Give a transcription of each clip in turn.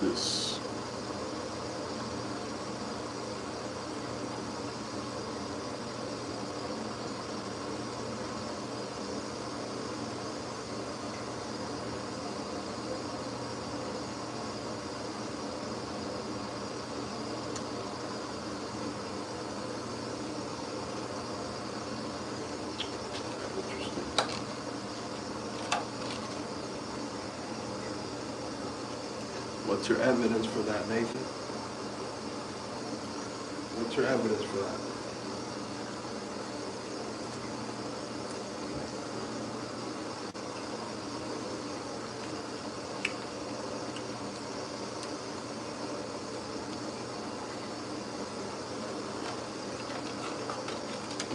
this? What's your evidence for that, Nathan? What's your evidence for that?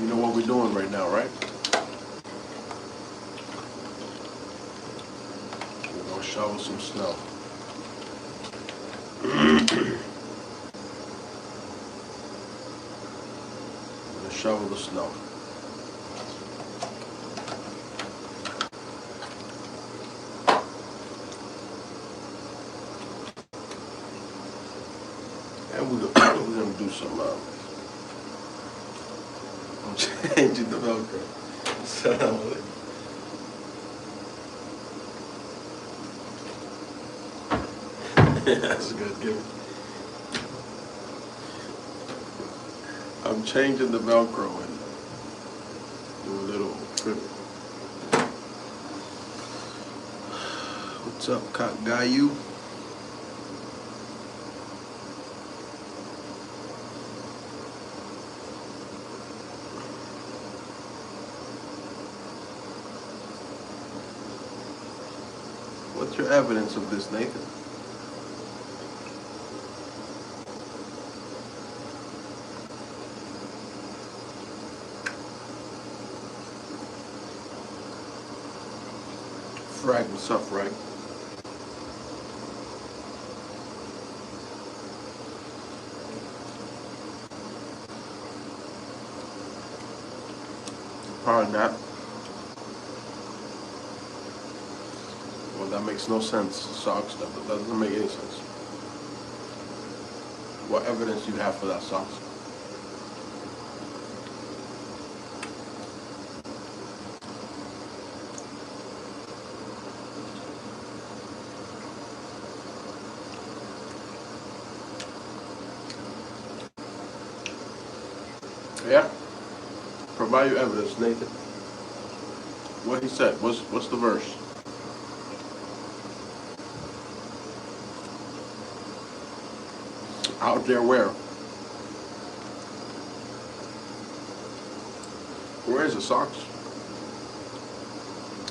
You know what we're doing right now, right? We're gonna shovel some snow. Shovel the snow. And we're gonna do some I'm changing the Velcro. So that's good, give it. I'm changing the Velcro and do a little trim. What's up, Cock Guy? You? What's your evidence of this, Nathan? Frag, what's up, Frag? Pardon that. Well, that makes no sense. Socks, that doesn't make any sense. What evidence do you have for that, socks? Yeah? Provide your evidence, Nathan. What he said. What's the verse? Out there where? Where is the socks?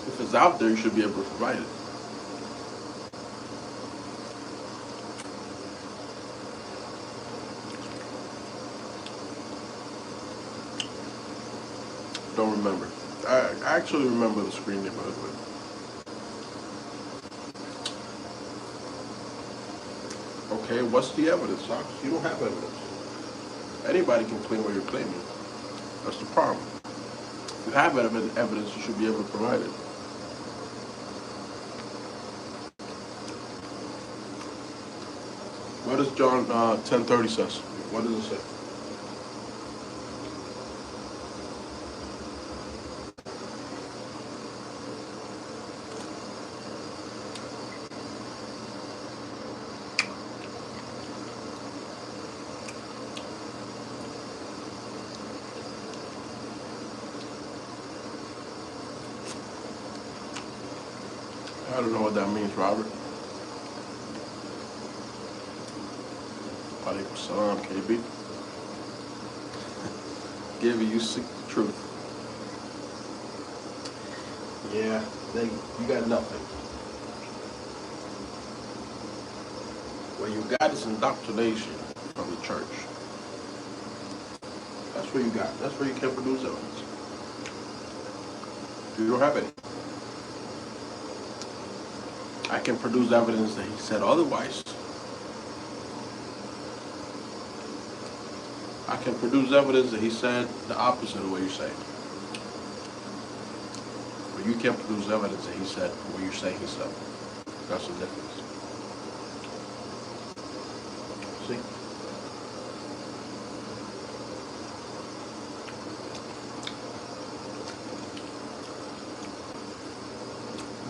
If it's out there, you should be able to provide it. Don't remember. I actually remember the screen name of it. Okay, what's the evidence, Socks? You don't have evidence. Anybody can claim what you're claiming. That's the problem. If you have evidence, you should be able to provide it. What does John 10:30 says? What does it say? I don't know what that means, Robert. Alaikum salam, KB. Giving you seek the truth. Yeah, you got nothing. What you got is indoctrination from the church. That's what you got. That's where you can produce evidence. You don't have any. I can produce evidence that he said otherwise. I can produce evidence that he said the opposite of what you're saying. But you can't produce evidence that he said what you're saying he said. That's the difference. See?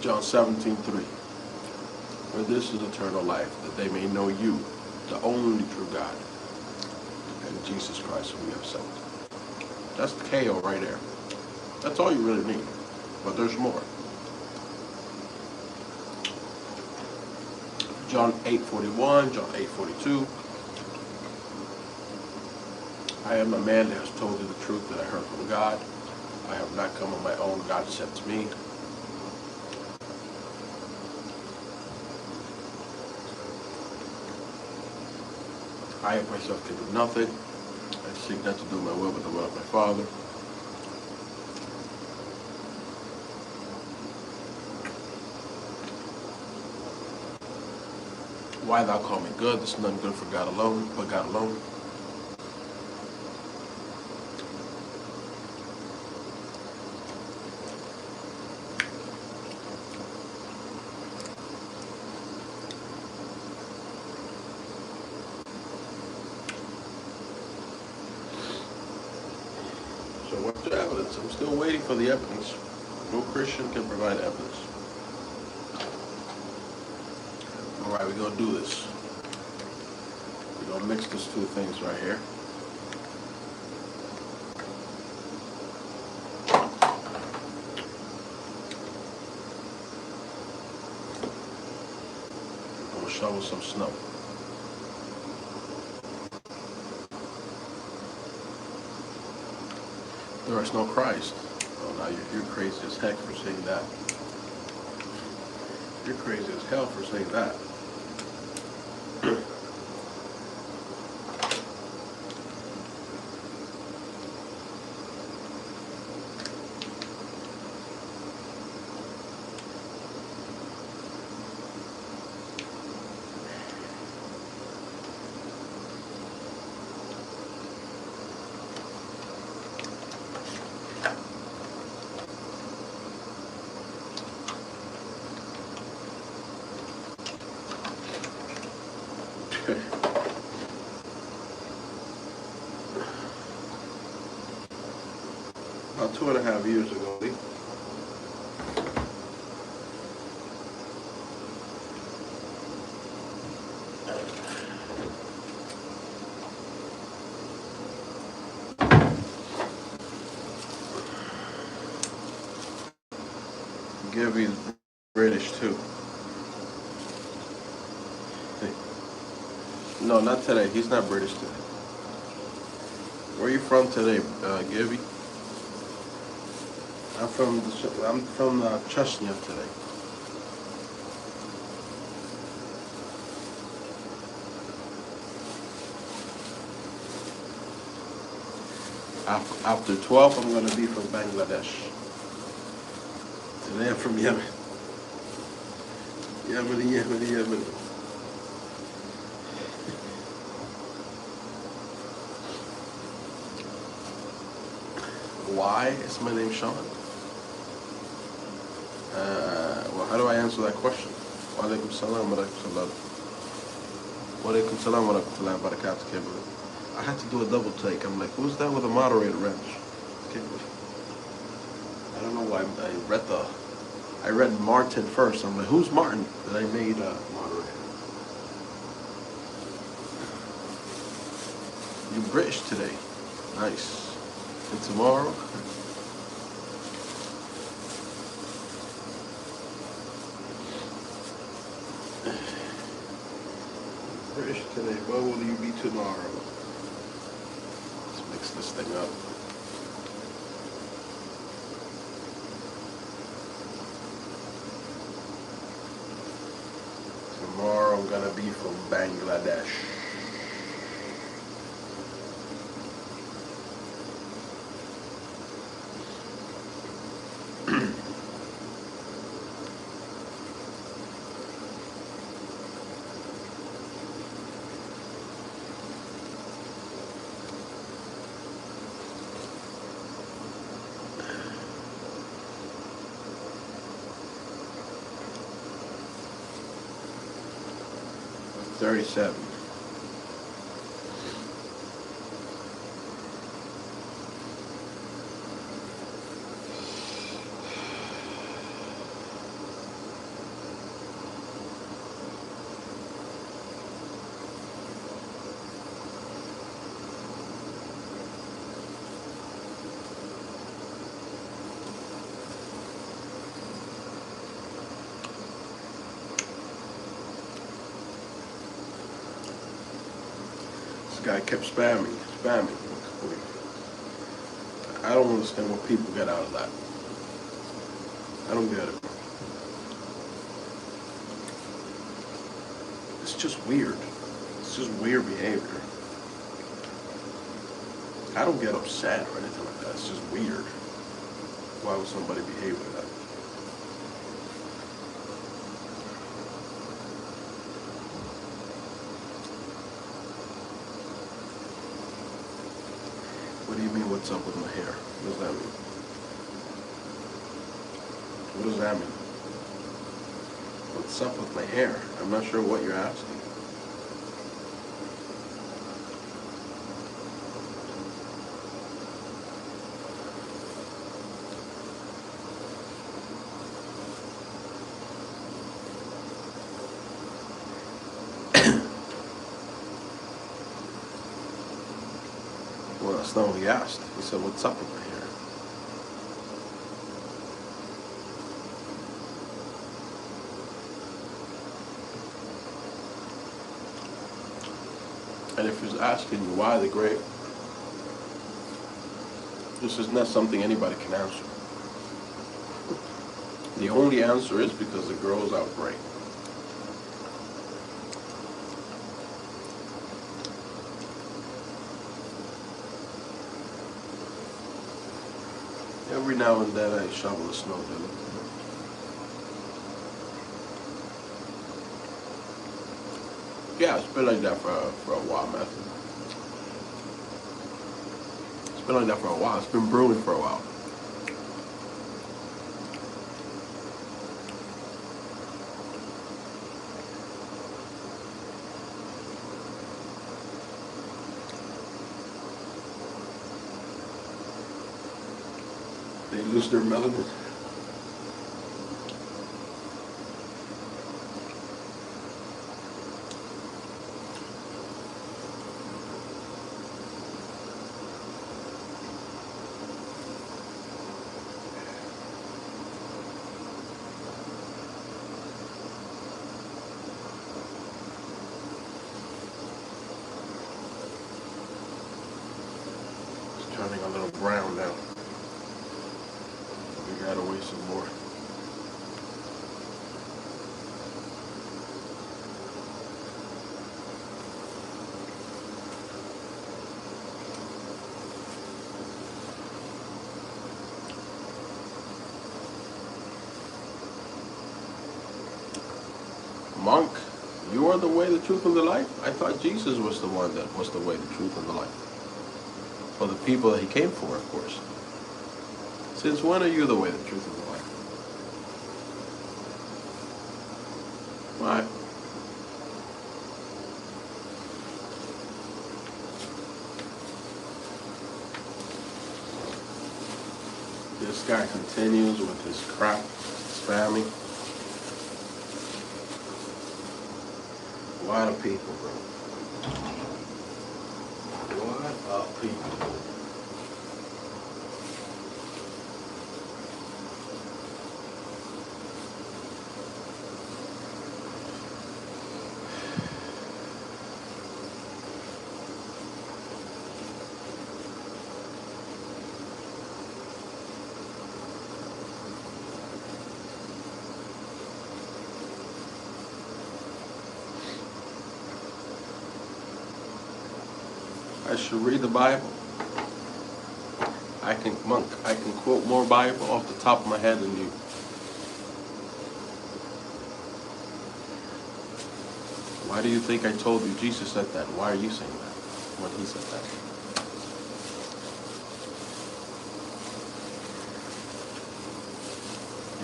John 17:3. For this is eternal life, that they may know you, the only true God, and Jesus Christ whom you have sent. That's the KO right there. That's all you really need. But there's more. John 8:41, John 8:42. I am a man that has told you the truth that I heard from God. I have not come on my own. God sent me. I of myself can do nothing. I seek not to do my will, but the will of my Father. Why thou call me good? This is none good for God alone, but God alone. So what's the evidence? I'm still waiting for the evidence. No Christian can provide evidence. All right, we're going to do this. We're going to mix these two things right here. We're going to shovel some snow. There is no Christ. Oh, now you're crazy as heck for saying that. You're crazy as hell for saying that. About 2.5 years ago, Gibby's British too. No, not today. He's not British today. Where are you from today, Gibby? I'm from Chechnya today. After 12, I'm going to be from Bangladesh. Today I'm from Yemen. Yemen. Why is my name Shawn? Well, how do I answer that question? Wa alaikum salam wa rahmatullah. Wa alaikum salam wa rahmatullah wa barakatuh. I had to do a double take. I'm like, who's that with a moderator wrench? I don't know why I read Martin first. I'm like, who's Martin that I made moderator? You're British today. Nice. And tomorrow? British today. What will you be tomorrow? Let's mix this thing up. Tomorrow I'm gonna be from Bangladesh. $37. guy kept spamming. I don't understand what people get out of that. I don't get it. It's just weird. It's just weird behavior. I don't get upset or anything like that. It's just weird. Why would somebody behave like that? What do you mean, what's up with my hair? What does that mean? What does that mean? What's up with my hair? I'm not sure what you're asking. Well, that's not what he asked. He said, what's up with my hair? And if he's asking you why the gray, this is not something anybody can answer. The only answer is because the girl's out gray. Every now and then I shovel the snow, dude. Yeah, it's been like that for a while, man. It's been like that for a while. It's been brewing for a while. They lose their melanin. It's turning a little brown now. We gotta wait some more. Monk, you are the way, the truth, and the life? I thought Jesus was the one that was the way, the truth, and the life. For the people that he came for, of course. Since when are you the way, the truth, and the life? What? This guy continues with his crap, spamming. What a people, bro. What a people. I should read the Bible. I can quote more Bible off the top of my head than you. Why do you think I told you Jesus said that? Why are you saying that when he said that?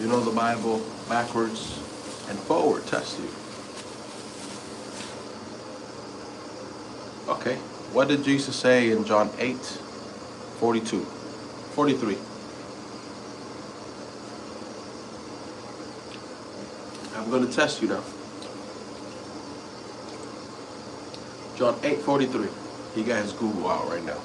You know the Bible backwards and forward, test you. Okay. What did Jesus say in John 8:43? I'm going to test you now. John 8:43. He got his Google out right now.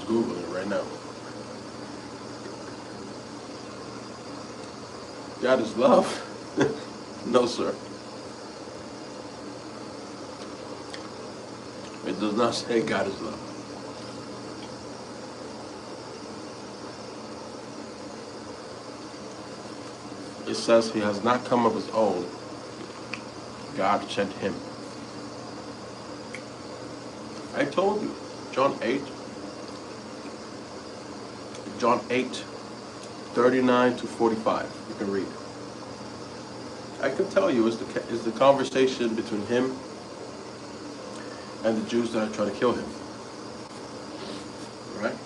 just Google it right now. God is love? No, sir. It does not say God is love. It says he has not come of his own. God sent him. I told you. John 8. John 8, 39 to 45. You can read it. I can tell you it's the conversation between him and the Jews that are trying to kill him. Right?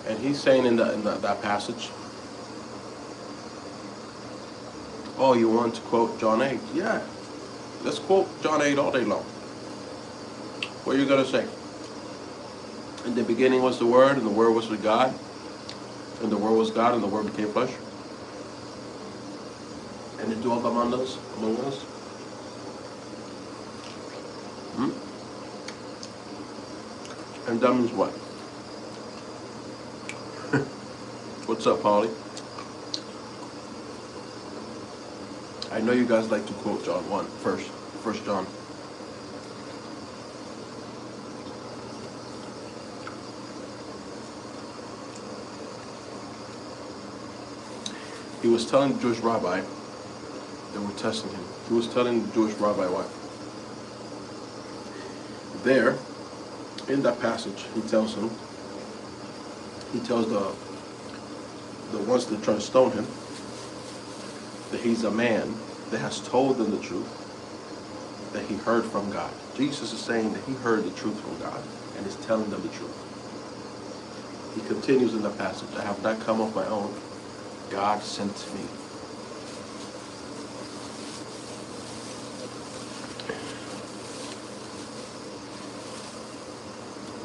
And he's saying in that passage, oh, you want to quote John 8? Yeah. Let's quote John 8 all day long. What are you going to say? In the beginning was the Word, and the Word was with God, and the Word was God, and the Word became flesh. And it dwelt among us. And that means what? What's up, Polly? I know you guys like to quote John 1 first. 1 John. He was telling the Jewish rabbi, they were testing him. He was telling the Jewish rabbi what? There, in that passage, he tells the ones that try to stone him, that he's a man that has told them the truth, that he heard from God. Jesus is saying that he heard the truth from God and is telling them the truth. He continues in the passage, I have not come of my own. God sent me.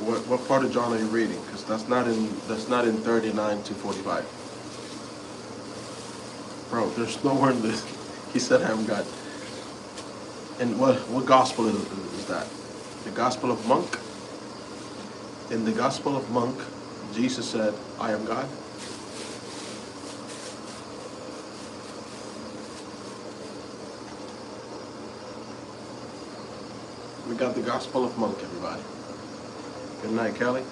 What part of John are you reading? Because that's not in 39 to 45. Bro, there's nowhere in this. He said I am God. And what gospel is that? The Gospel of Monk? In the Gospel of Monk, Jesus said, I am God. We got the Gospel of Monk, everybody. Good night, Kelly.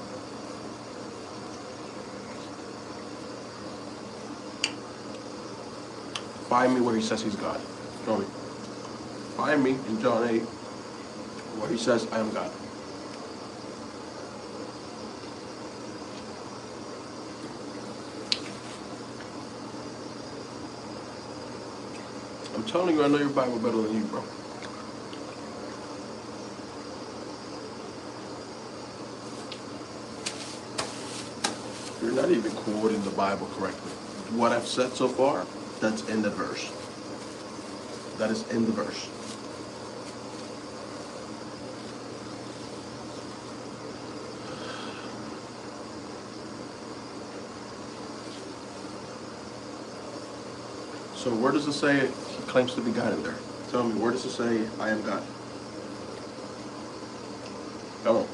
Find me where he says he's God. Show me. Find me in John 8 where he says, I am God. I'm telling you, I know your Bible better than you, bro. You're not even quoting the Bible correctly. What I've said so far, that's in the verse. That is in the verse. So where does it say he claims to be God in there? Tell me, where does it say I am God? Come on.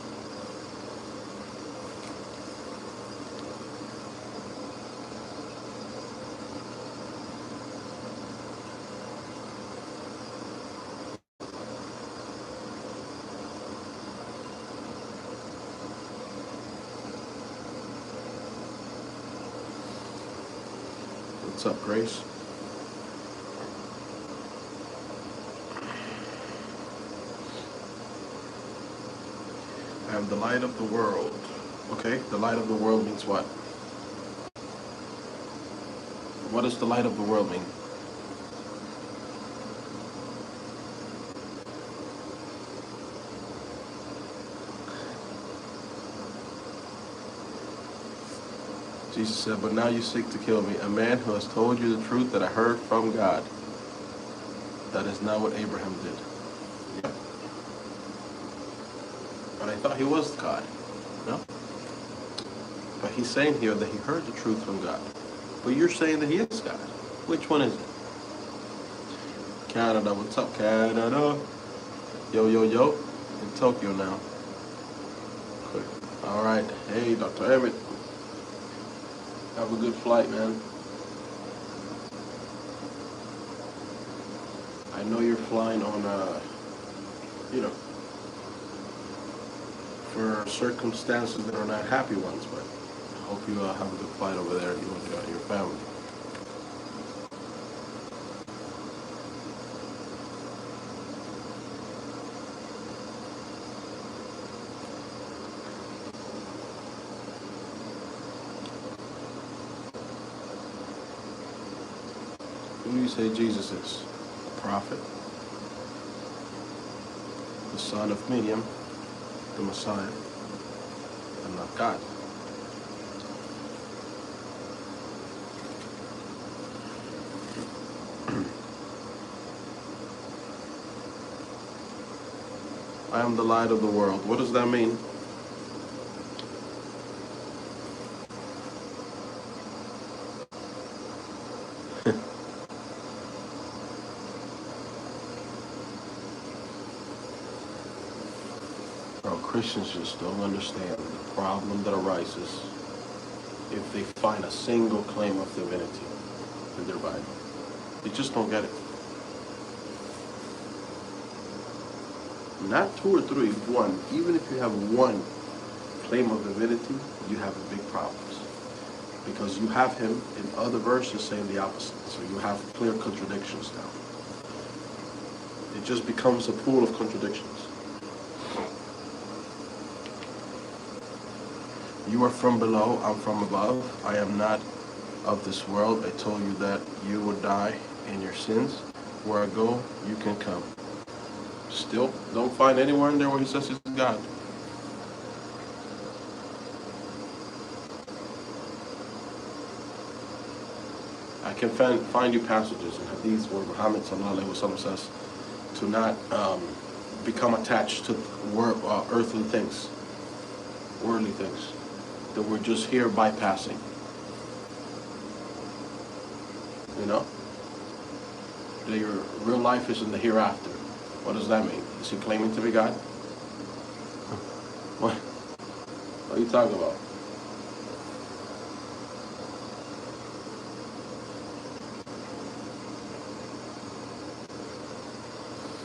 What's up, Grace? I am the light of the world. Okay, the light of the world means what? What does the light of the world mean? Jesus said, but now you seek to kill me, a man who has told you the truth that I heard from God. That is not what Abraham did. Yeah. But I thought he was God. No? But he's saying here that he heard the truth from God. But you're saying that he is God. Which one is it? Canada, what's up, Canada? Yo, yo, yo. in Tokyo now. Good. All right. Hey, Dr. Emmett. Have a good flight, man. I know you're flying on, you know, for circumstances that are not happy ones, but I hope you have a good flight over there, you and your family. Who do you say Jesus is? A prophet? The son of Miriam? The Messiah? And not God? I am the light of the world. What does that mean? Bro, Christians just don't understand the problem that arises if they find a single claim of divinity in their Bible. They just don't get it. Not two or three, one. Even if you have one claim of divinity, you have big problems. Because you have him in other verses saying the opposite. So you have clear contradictions now. It just becomes a pool of contradictions. You are from below, I'm from above. I am not of this world. I told you that you would die in your sins. Where I go, you can come. Still, don't find anywhere in there where he says he's God. I can find you passages in hadiths where Muhammad sallallahu alaihi wasallam says to not become attached to earthly things, worldly things, that we're just here bypassing. You know? That your real life is in the hereafter. What does that mean? Is he claiming to be God? What are you talking about?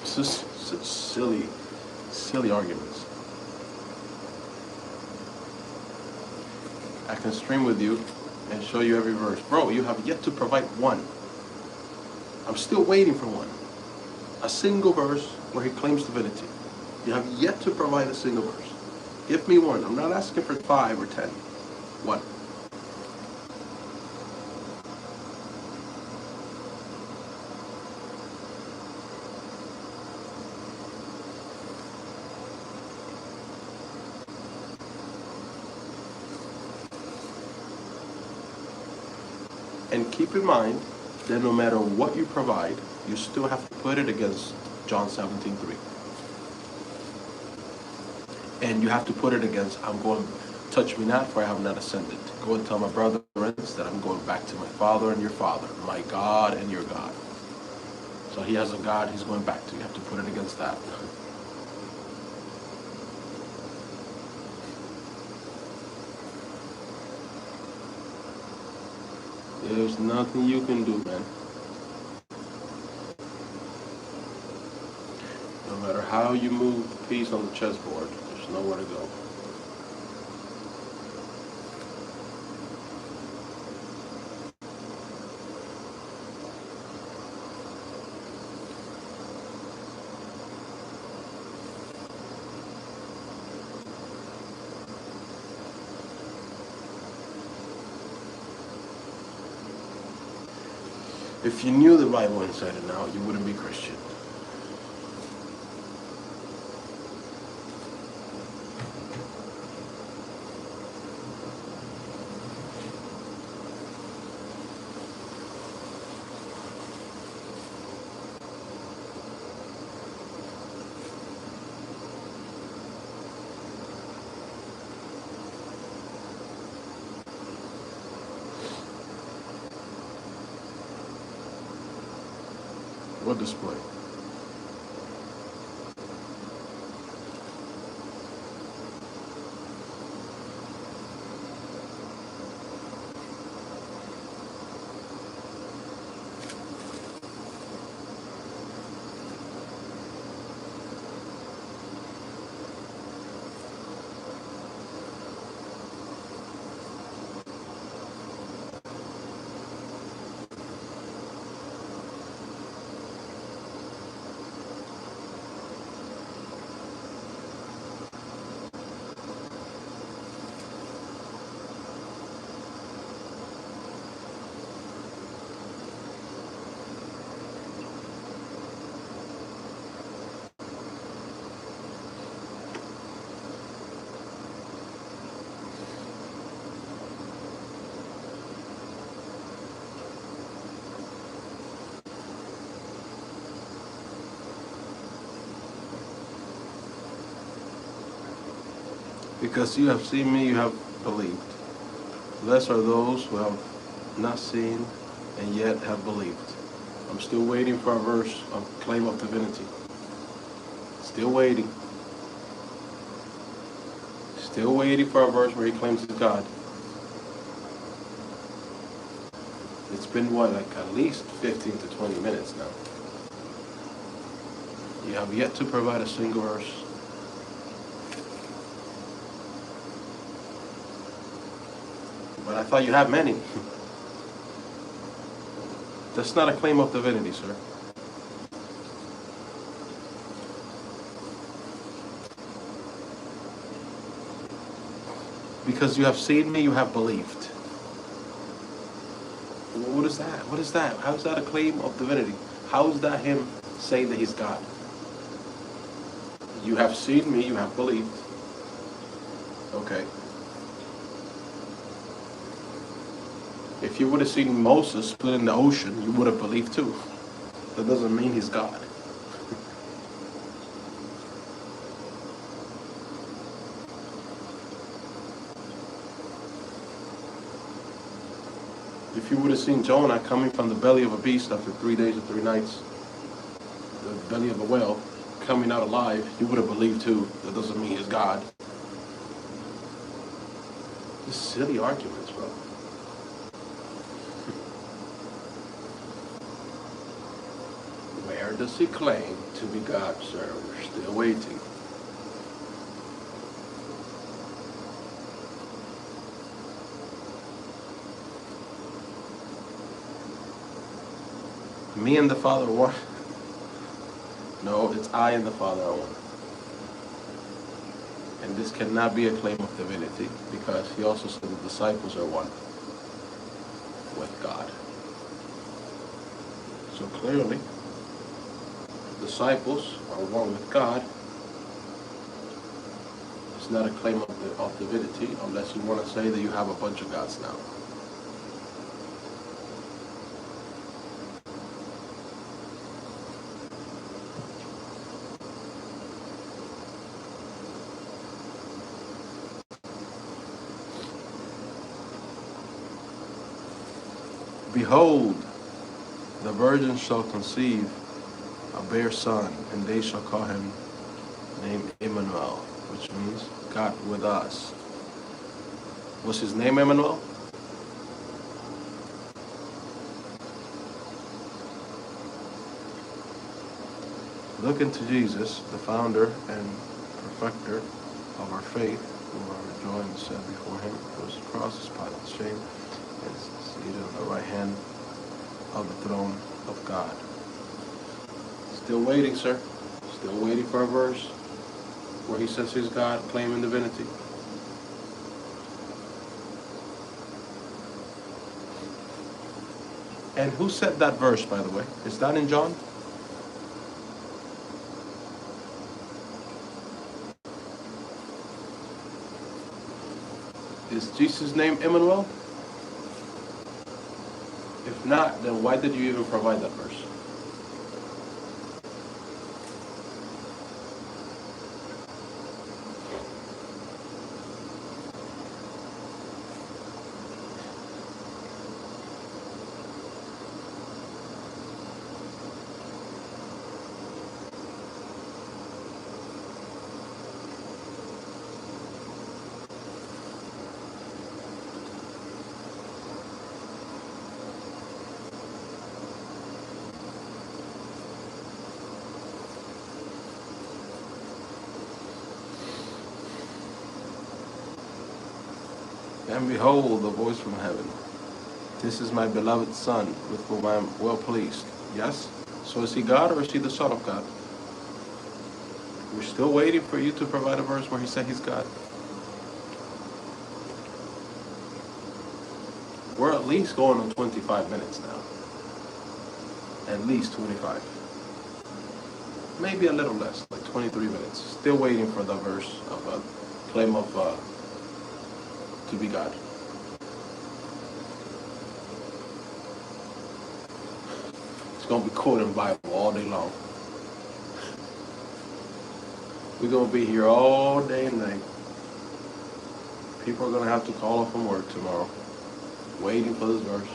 This is such silly arguments. I can stream with you and show you every verse. Bro, you have yet to provide one. I'm still waiting for one. A single verse where he claims divinity. You have yet to provide a single verse. Give me one. I'm not asking for 5 or 10. One. And keep in mind that no matter what you provide, you still have to put it against John 17:3. And you have to put it against, I'm going, touch me not, for I have not ascended. Go and tell my brethren that I'm going back to my Father and your Father, my God and your God. So he has a God he's going back to. You have to put it against that. There's nothing you can do, man. No matter how you move the piece on the chessboard, there's nowhere to go. If you knew the Bible inside and out, you wouldn't be Christian. What display? Because you have seen me, you have believed. Blessed are those who have not seen and yet have believed. I'm still waiting for a verse of claim of divinity. Still waiting. Still waiting for a verse where he claims he's God. It's been what, like at least 15 to 20 minutes now. You have yet to provide a single verse. But I thought you had many. That's not a claim of divinity, sir. Because you have seen me, you have believed. What is that? What is that? How is that a claim of divinity? How is that him saying that he's God? You have seen me, you have believed. Okay. If you would have seen Moses split in the ocean, you would have believed too. That doesn't mean he's God. If you would have seen Jonah coming from the belly of a beast after 3 days and 3 nights, the belly of a whale, coming out alive, you would have believed too. That doesn't mean he's God. Just silly arguments, bro. Where does he claim to be God, sir? We're still waiting. Me and the Father are one. No, it's I and the Father are one. And this cannot be a claim of divinity because he also said the disciples are one with God. So clearly, disciples are one with God. It's not a claim of divinity unless you want to say that you have a bunch of gods now. Behold, the virgin shall conceive, bear son, and they shall call him name Emmanuel, which means God with us. What's his name, Emmanuel? Look into Jesus, the founder and perfecter of our faith, who are joined and set before him, who was cross, spot and shame, and seated on the right hand of the throne of God. Still waiting, sir. Still waiting for a verse where he says he's God, claiming divinity. And who said that verse, by the way? Is that in John? Is Jesus' name Emmanuel? If not, then why did you even provide that verse? And behold, the voice from heaven. This is my beloved Son, with whom I am well pleased. Yes? So is he God or is he the Son of God? We're still waiting for you to provide a verse where he said he's God. We're at least going on 25 minutes now. At least 25. Maybe a little less, like 23 minutes. Still waiting for the verse of a claim of to be God. It's going to be quoting Bible all day long. We're going to be here all day and night. People are going to have to call off from work tomorrow, waiting for this verse.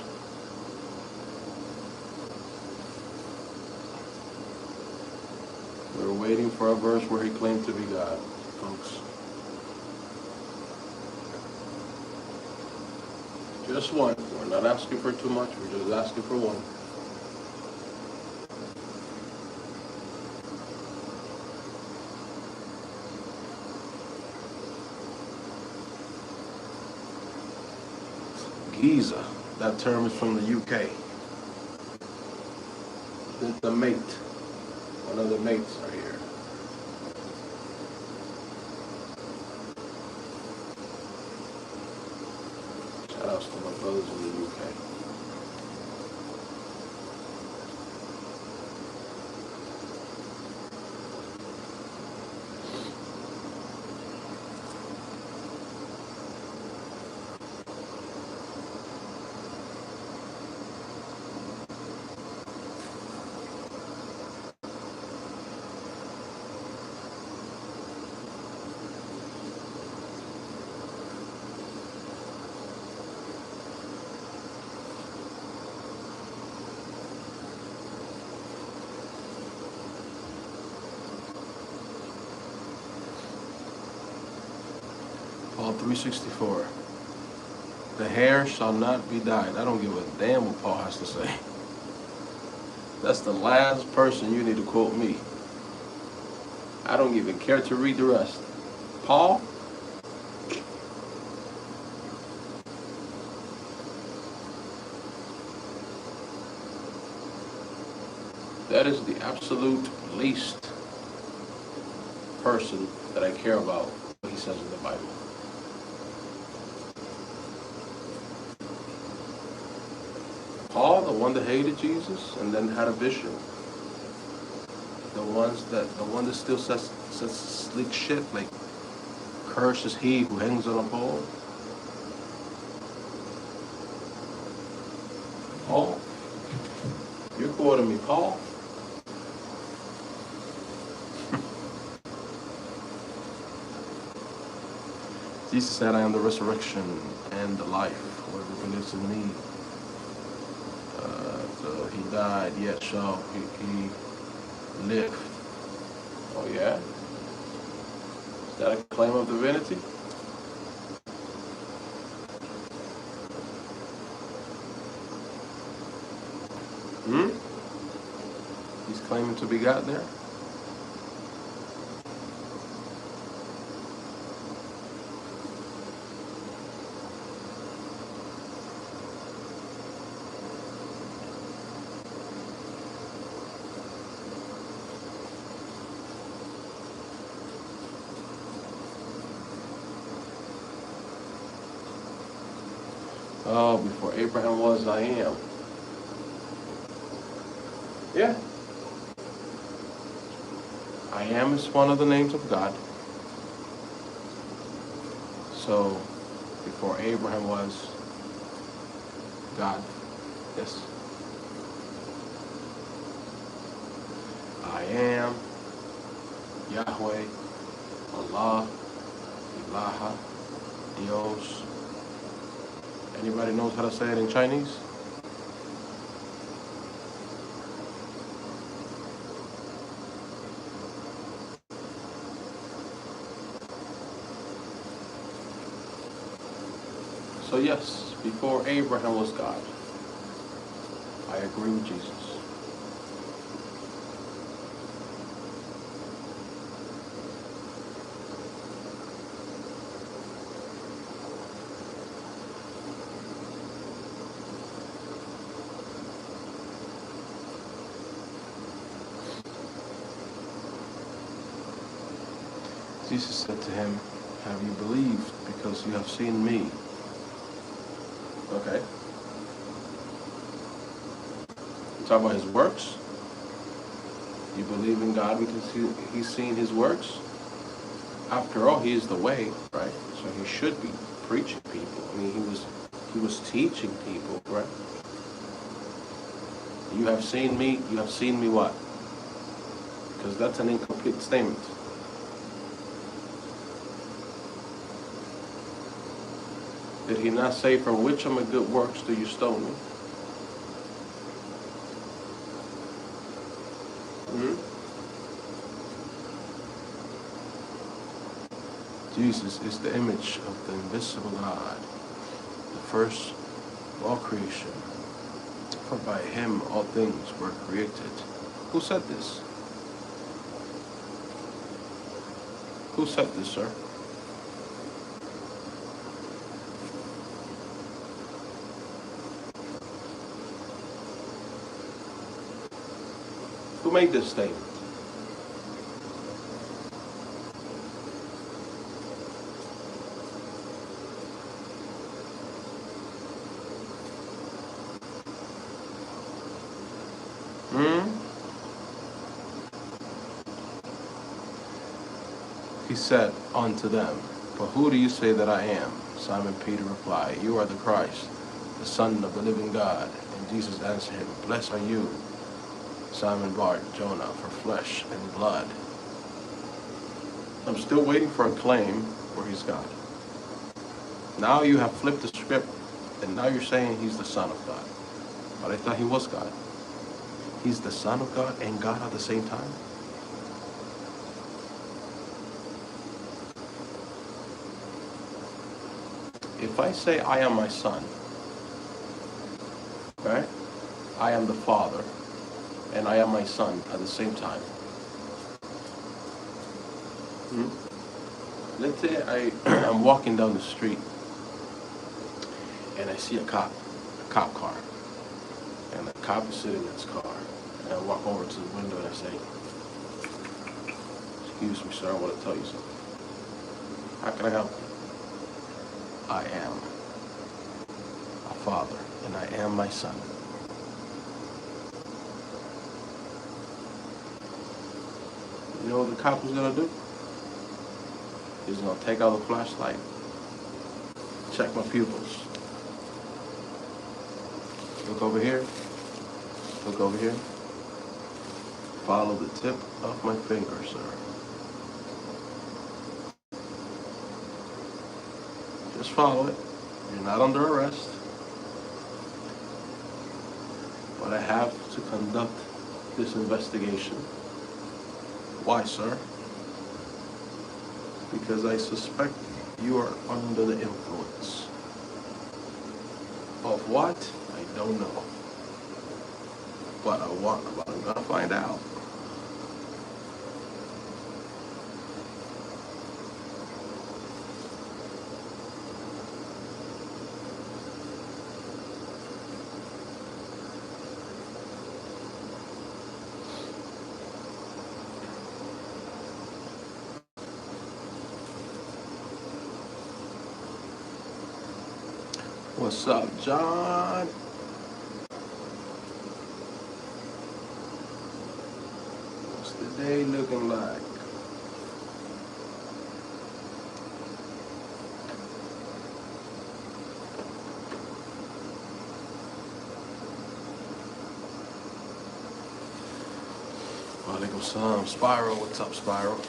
We're waiting for a verse where he claimed to be God, folks. Just one. We're not asking for too much. We're just asking for one. Giza. That term is from the UK. The mate. One of the mates are here. Shout outs to my brothers in the UK. Paul 3:64. The hair shall not be dyed. I don't give a damn what Paul has to say. That's the last person you need to quote me. I don't even care to read the rest. Paul? That is the absolute least person that I care about what he says in the Bible. Paul, the one that hated Jesus and then had a vision. The one that still says sleek shit like, cursed is he who hangs on a pole. Paul? You're quoting me, Paul? Jesus said, I am the resurrection and the life. Whoever believes in me, so he died, yet shall he live. Oh yeah? Is that a claim of divinity? He's claiming to be God there? Oh, before Abraham was, I am. Yeah. I am is one of the names of God. So, before Abraham was, God. Yes. I am, Yahweh, Allah, Ilaha, Dios. Anybody knows how to say it in Chinese? So yes, before Abraham was God. I agree with Jesus. Jesus said to him, have you believed because you have seen me? Okay. You talk about his works? You believe in God because he's seen his works? After all, he is the way, right? So he should be preaching people. I mean, he was teaching people, right? You have seen me. You have seen me what? Because that's an incomplete statement. Did he not say, from which of my good works do you stone me? Jesus is the image of the invisible God, the first of all creation. For by him all things were created. Who said this? Who said this, sir? Who made this statement? He said unto them, but who do you say that I am? Simon Peter replied, you are the Christ, the Son of the living God. And Jesus answered him, blessed are you, Simon Bar-Jonah, for flesh and blood. I'm still waiting for a claim where he's God. Now you have flipped the script, and now you're saying he's the Son of God. But I thought he was God. He's the Son of God and God at the same time? If I say I am my son, right? I am the Father, and I am my son at the same time. Let's say I'm walking down the street, and I see a cop car, and the cop is sitting in his car, and I walk over to the window and I say, excuse me, sir, I want to tell you something. How can I help you? I am a father, and I am my son. You know what the cop is going to do? He's going to take out the flashlight, check my pupils. Look over here. Look over here. Follow the tip of my finger, sir. Just follow it. You're not under arrest. But I have to conduct this investigation. Why, sir? Because I suspect you are under the influence. Of what? I don't know. But I'm gonna find out. What's up, John? What's the day looking like? Walaikum salam. Spiral, what's up, Spiral?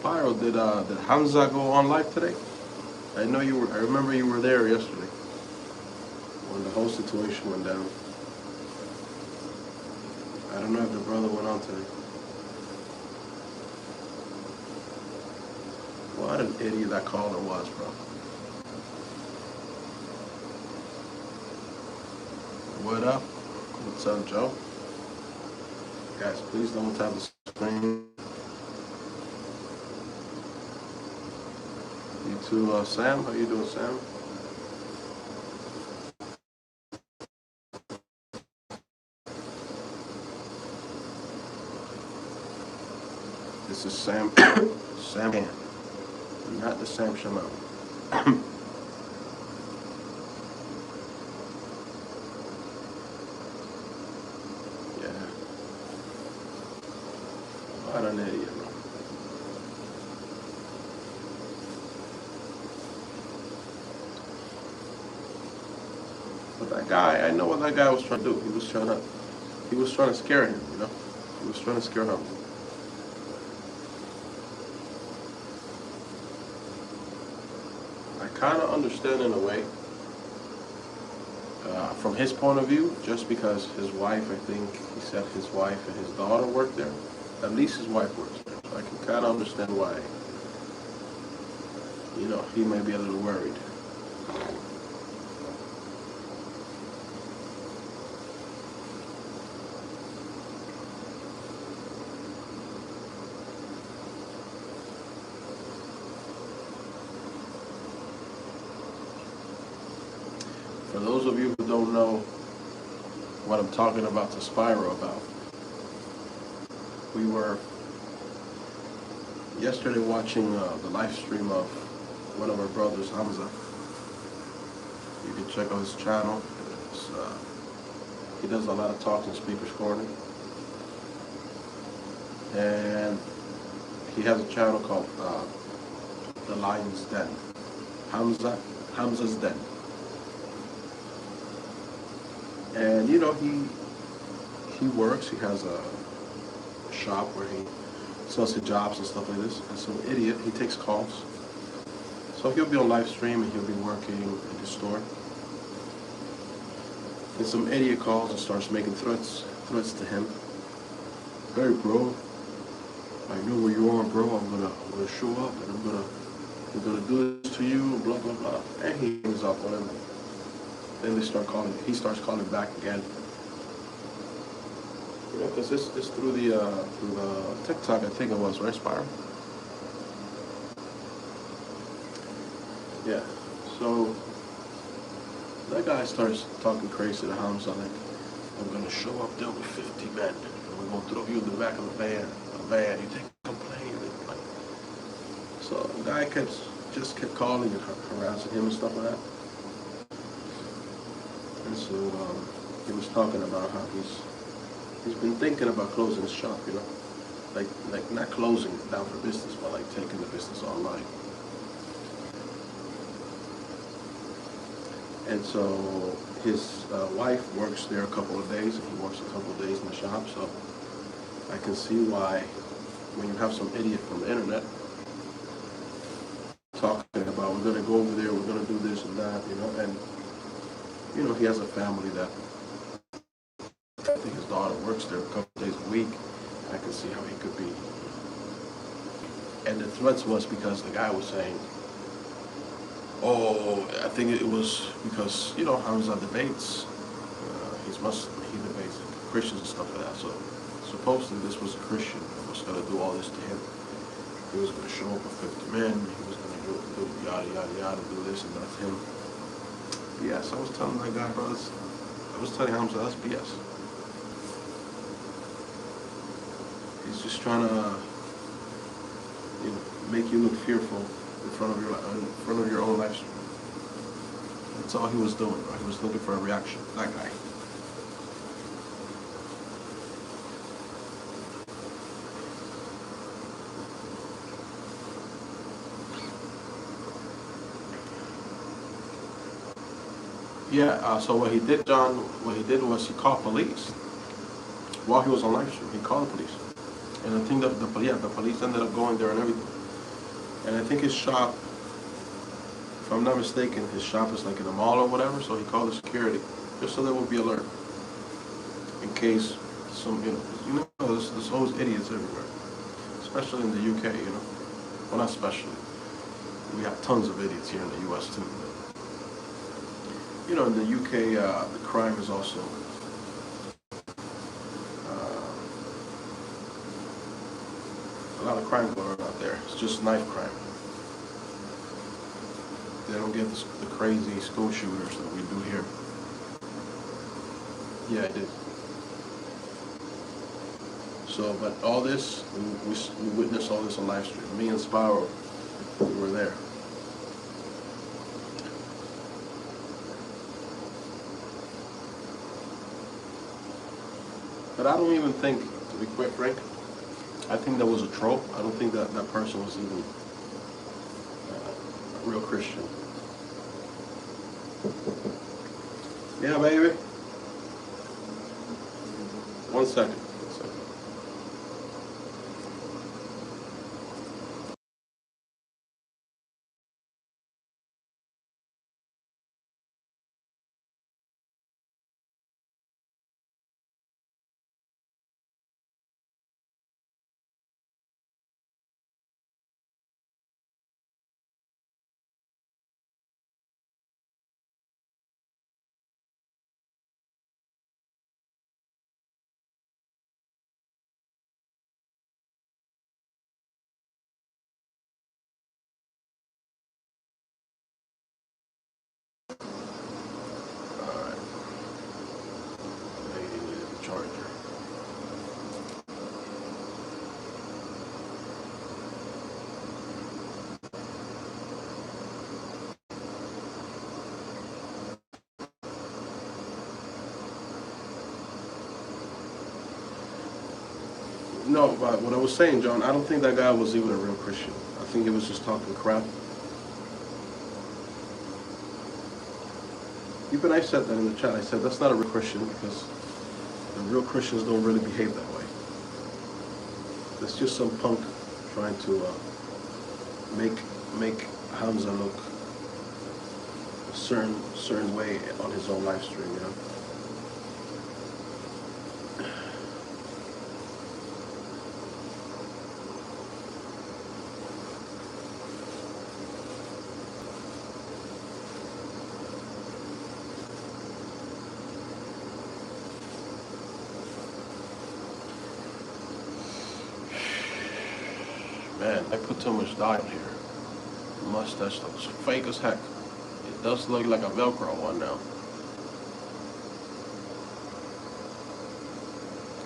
Pharaoh, did Hamza go on live today? I remember you were there yesterday when the whole situation went down. I don't know if the brother went on today. What an idiot that caller was, bro. What up? What's up, Joe? Guys, please don't tap the screen. You too, Sam. How you doing, Sam? This is Sam. Sam Hand, not the Sam Shaman. Yeah. What an idiot. That guy, I know what that guy was trying to do. He was trying to scare him, you know. He was trying to scare him. I kind of understand in a way, from his point of view, just because his wife, I think he said his wife and his daughter work there. At least his wife works there. So I can kind of understand why, you know, he may be a little worried. For those of you who don't know what I'm talking about to Pharaoh about, we were yesterday watching the live stream of one of our brothers, Hamza. You can check out his channel. He does a lot of talks in Speaker's Corner. And he has a channel called The Lion's Den. Hamza's Den. And you know, he works, he has a shop where he sells jobs and stuff like this. And some idiot, he takes calls. So he'll be on live stream and he'll be working in the store. And some idiot calls and starts making threats to him. Hey bro, I know where you are, bro. I'm gonna show up and I'm gonna do this to you, blah blah blah. And he hangs up on him. Then he starts calling back again. You know, because this through the TikTok, I think it was, right, Spire? Yeah. So that guy starts talking crazy to Hamza, like, I'm gonna show up there with 50 men, and we're gonna throw you in the back of the van. You think I'm playing? Like, so the guy kept calling and harassing him and stuff like that. And so he was talking about how he's been thinking about closing his shop, you know, like not closing down for business, but like taking the business online. And so his wife works there a couple of days, and he works a couple of days in the shop. So I can see why, when you have some idiot from the internet talking about we're gonna go over there, we're gonna do this and that, you know, and you know, he has a family that, I think his daughter works there a couple days a week. I can see how he could be. And the threats was because the guy was saying, oh, I think it was because, you know, Hamza debates. He debates Christians and stuff like that. So supposedly this was a Christian that was going to do all this to him. He was going to show up with 50 men. He was going to do yada, yada, yada, do this and that to him. Yes, I was telling that guy, bro, I was telling Hamza, that's BS. He's just trying to, you know, make you look fearful in front of your own live stream. That's all he was doing, bro. He was looking for a reaction. That guy. Yeah, so what he did, John, was he called police while he was on live stream. He called the police. And I think that the police ended up going there and everything. And I think his shop, if I'm not mistaken, his shop is like in a mall or whatever, so he called the security, just so there would be alert. In case some, you know, there's always idiots everywhere. Especially in the UK, you know. Well, not especially. We have tons of idiots here in the US too. You know, in the UK, the crime is also a lot of crime going on out there. It's just knife crime. They don't get the crazy school shooters that we do here. Yeah, I did. So, but all this, we witnessed all this on live stream. Me and Pharaoh, we were there. But I don't even think, to be quite frank, I think that was a troll. I don't think that person was even a real Christian. Yeah, baby. 1 second. 1 second. All right. Lady needed the charger. No, but what I was saying, John, I don't think that guy was even a real Christian. I think he was just talking crap. Even I said that in the chat. I said that's not a real Christian because the real Christians don't really behave that way. That's just some punk trying to make Hamza look a certain way on his own live stream, you know. Man, I put too much dye on here. Mustache looks fake as heck. It does look like a Velcro one now.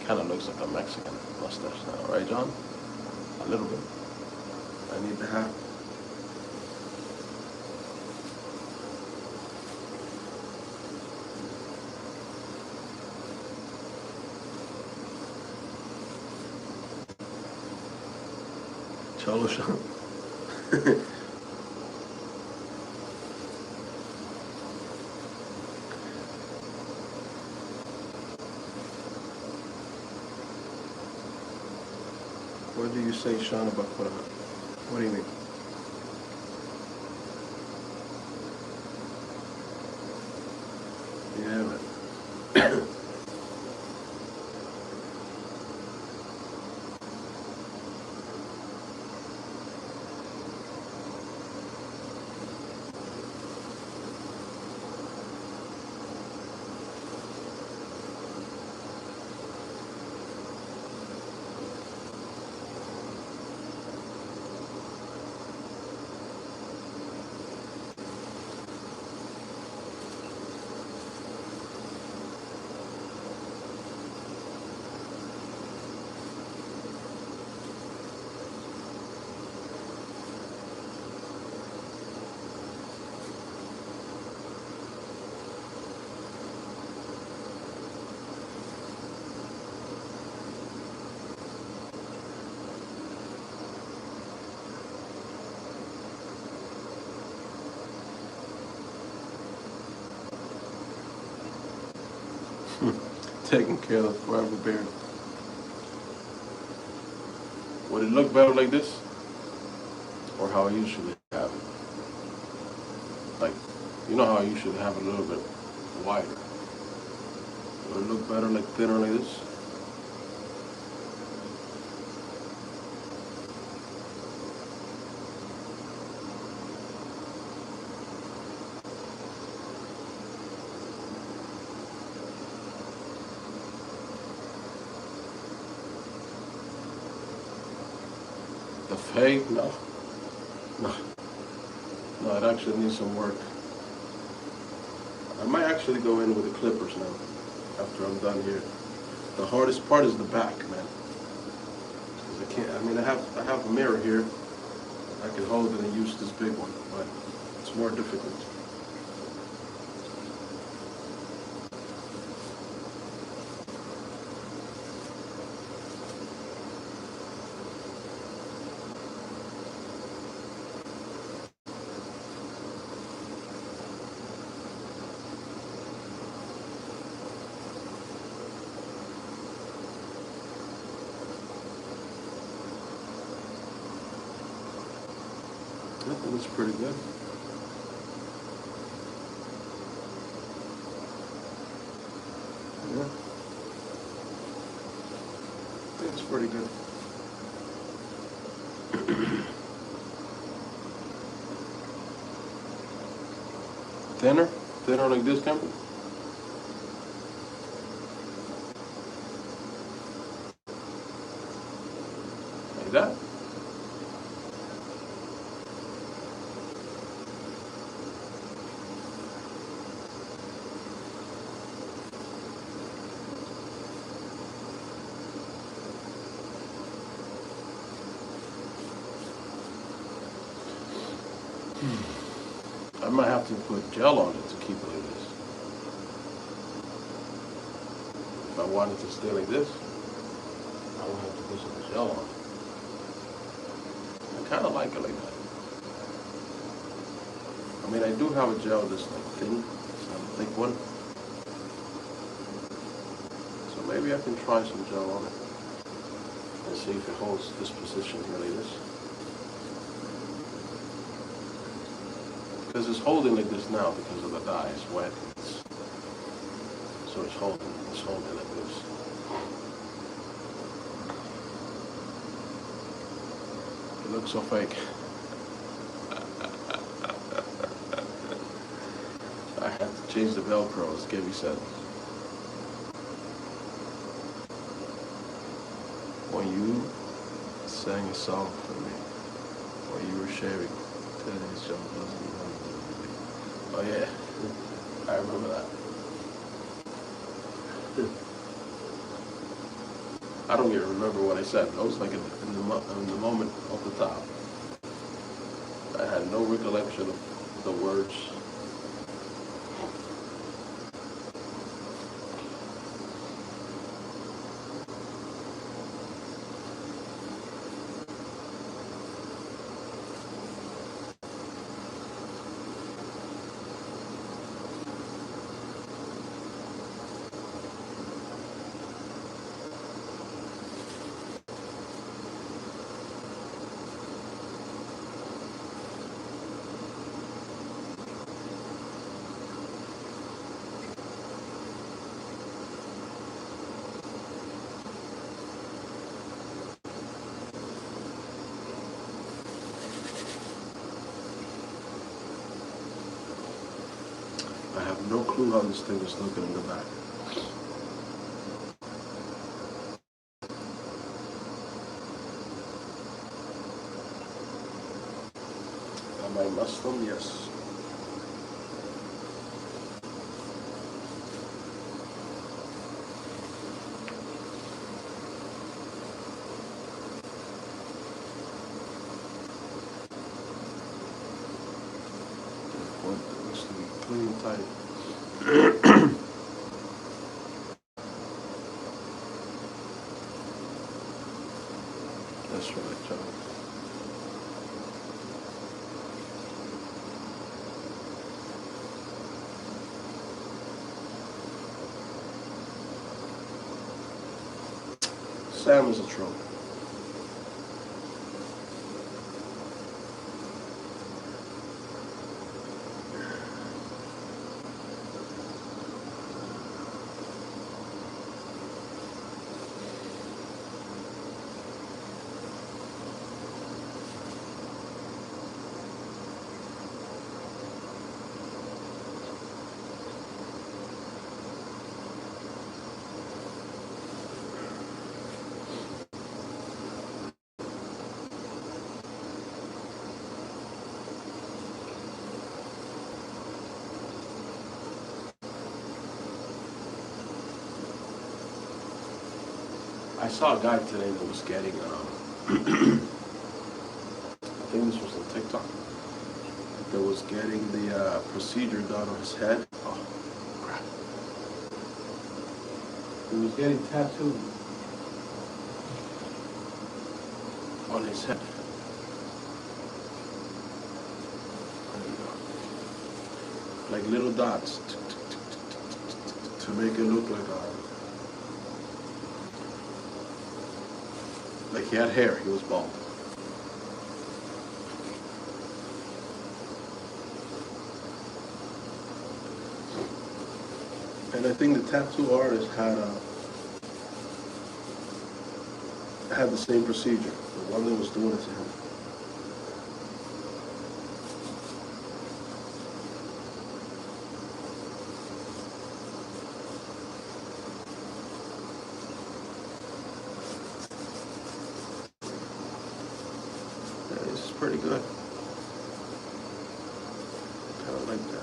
Kind of looks like a Mexican mustache now, right, John? A little bit. I need the hat. Cholo Shawn. What do you say, Shawn, about Quran? What do you mean? Yeah, man. Taking care of the forever beard. Would it look better like this? Or how I usually have it? Like, you know how I usually have it a little bit wider. Would it look better like thinner like this? The fade? No. No. No, it actually needs some work. I might actually go in with the clippers now, after I'm done here. The hardest part is the back, man. 'Cause I can't, I mean, I have a mirror here. I can hold it and use this big one, but it's more difficult. I think it's pretty good. Yeah. I think it's pretty good. Thinner? Thinner like this, Campbell? Like that? I might have to put gel on it to keep it like this. If I wanted to stay like this, I would have to put some gel on it. I kind of like it like that. I mean, I do have a gel that's like thin, it's not a thick one. So maybe I can try some gel on it and see if it holds this position here like this. Because it's holding like this now because of the dye. It's wet. So it's holding like this. It looks so fake. I had to change the Velcro, as Gabby said. When you sang a song for me, when you were shaving, today's show doesn't even. Oh yeah, I remember that. I don't even remember what I said. I was like in the moment off the top. I had no recollection of the words. I have no clue how this thing is looking in the back. Am I Muslim? Yes. What looks to be clean and tight. That's right, John. Sam is a troll. I saw a guy today that was getting, I think this was on TikTok, that was getting the procedure done on his head. Oh, crap. He was getting tattooed on his head. Like little dots to make it look like he had hair, he was bald. And I think the tattoo artist had the same procedure, the one that was doing it to him. Yeah, this is pretty good. Kind of like that.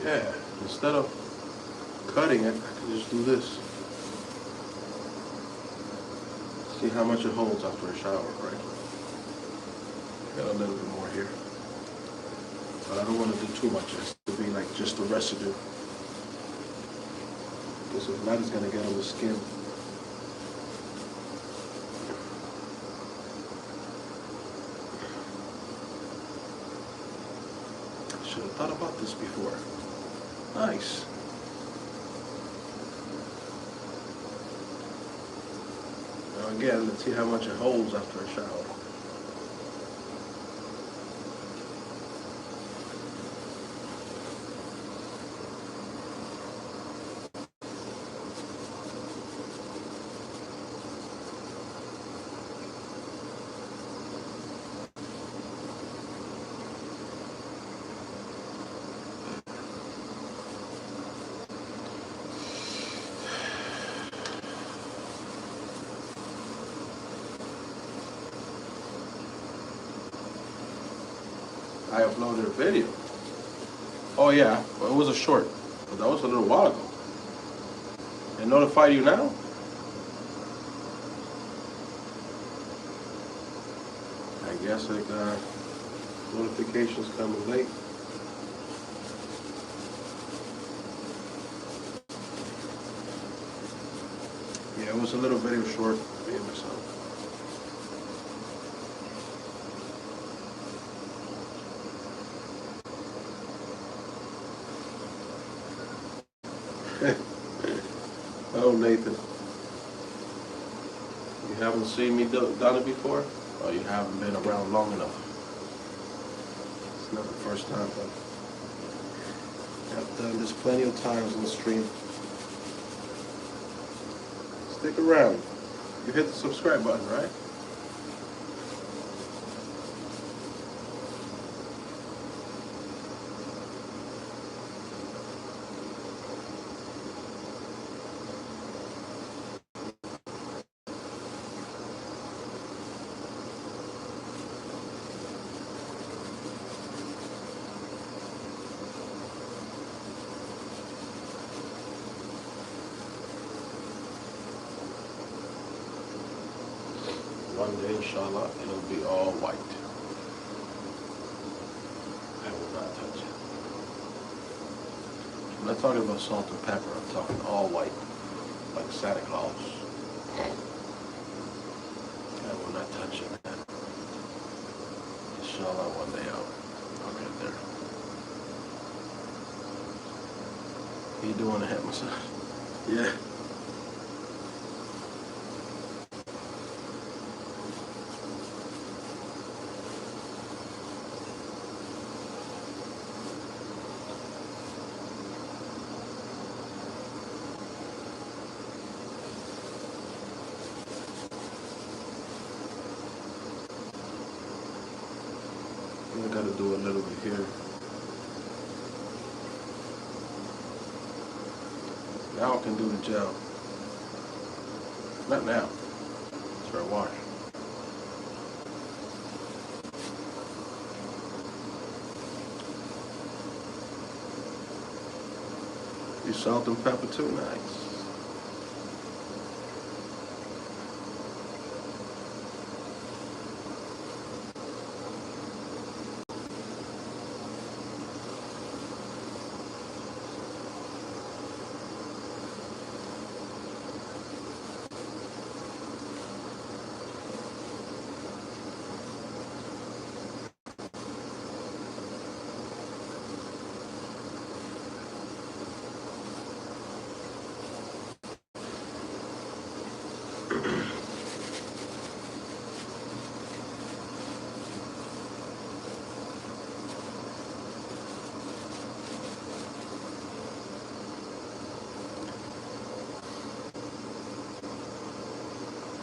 Yeah, instead of cutting it, I can just do this. See how much it holds after a shower, right? Got a little bit more here. But I don't want to do too much. It's to be like just the residue. Because if not, it's going to get on the skin. I should have thought about this before. Nice. Now again, let's see how much it holds after a shower. I uploaded a video. Oh yeah, well, it was a short, but that was a little while ago. It notified you now? I guess like notifications coming late. Yeah, it was a little video short, me and myself. Oh, Nathan. You haven't seen me done it before? Or you haven't been around long enough? It's not the first time, but I've done this plenty of times on the stream. Stick around. You hit the subscribe button, right? One day, inshallah, it'll be all white. I will not touch it. I'm not talking about salt and pepper. I'm talking all white, like Santa Claus. I will not touch it, man. Inshallah, one day I'll get there. You doing a head massage? Yeah. I gotta do a little bit here. Now I can do the gel. Not now. It's for a wash. You salt and pepper too? Nice.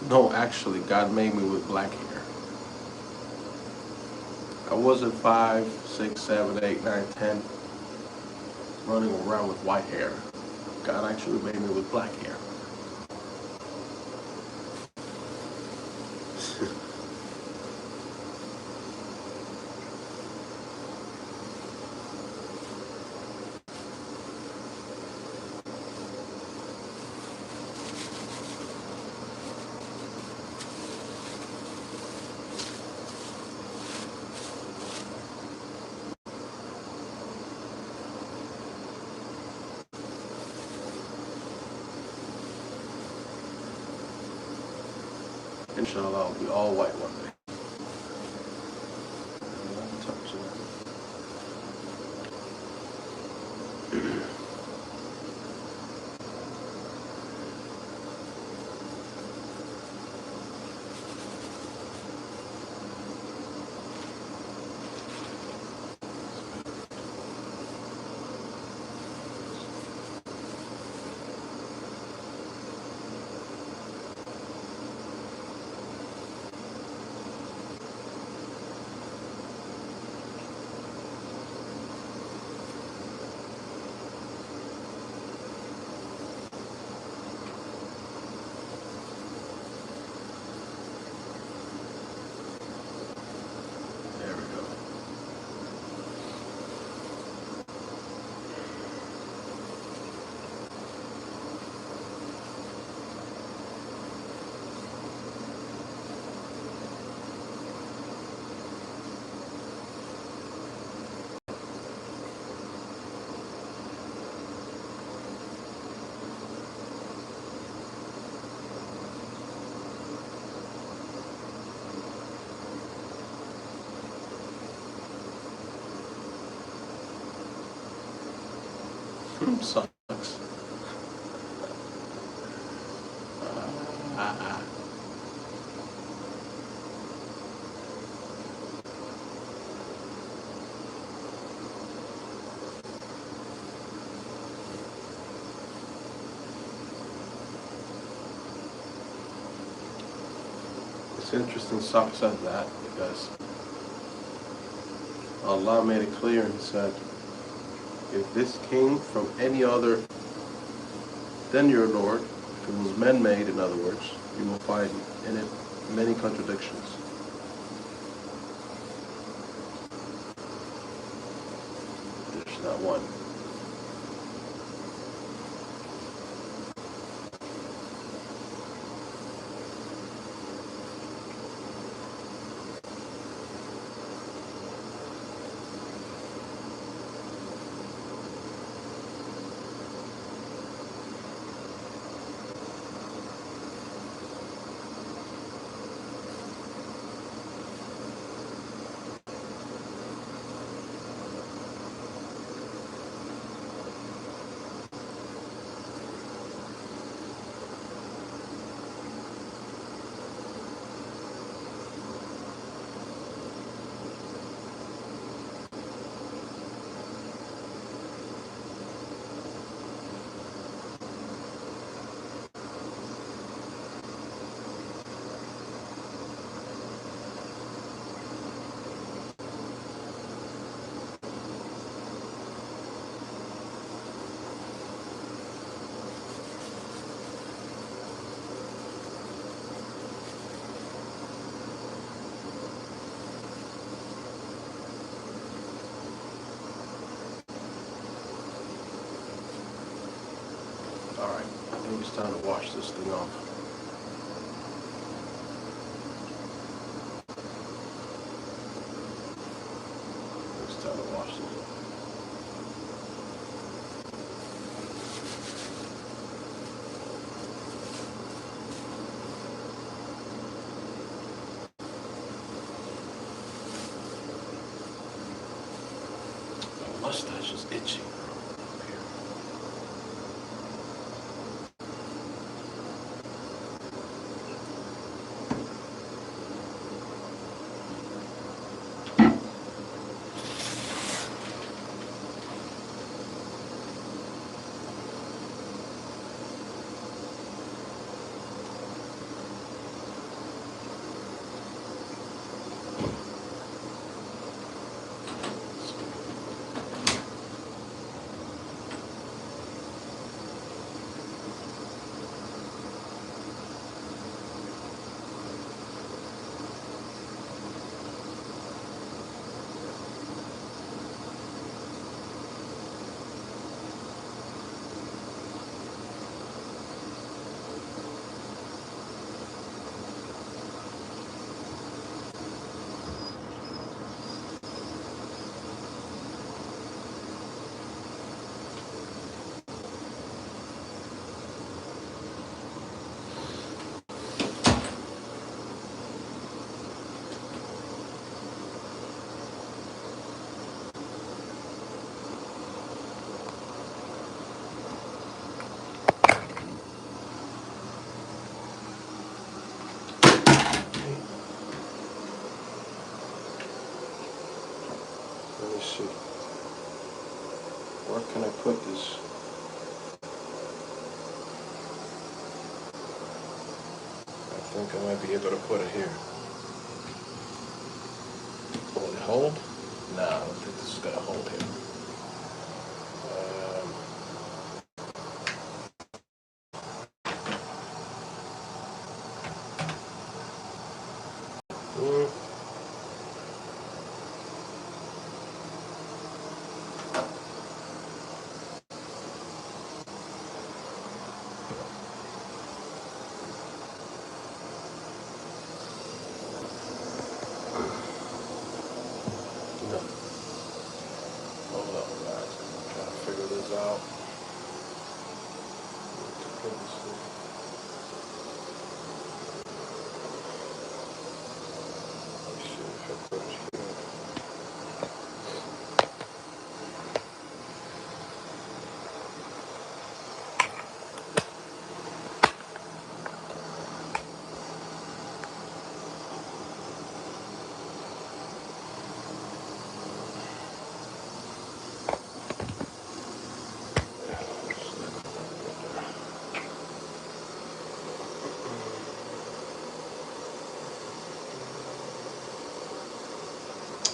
No, actually, God made me with black hair. I wasn't 5, 6, 7, 8, 9, 10 running around with white hair. God actually made me with black hair. Inshallah, I'll be all white one day. There we go. Sucks. Uh, It's interesting Sokh said that because Allah made it clear and said, if this came from any other than your Lord, if it was man-made, in other words, you will find in it many contradictions. There's not one. Alright, I think it's time to wash this thing off. It's time to wash this off. My mustache is itchy. can I put this? I think I might be able to put it here. Will it hold? No, I don't think this is going to hold here. No. Hold on, guys. I'm trying to figure this out. Let's see if I put it here.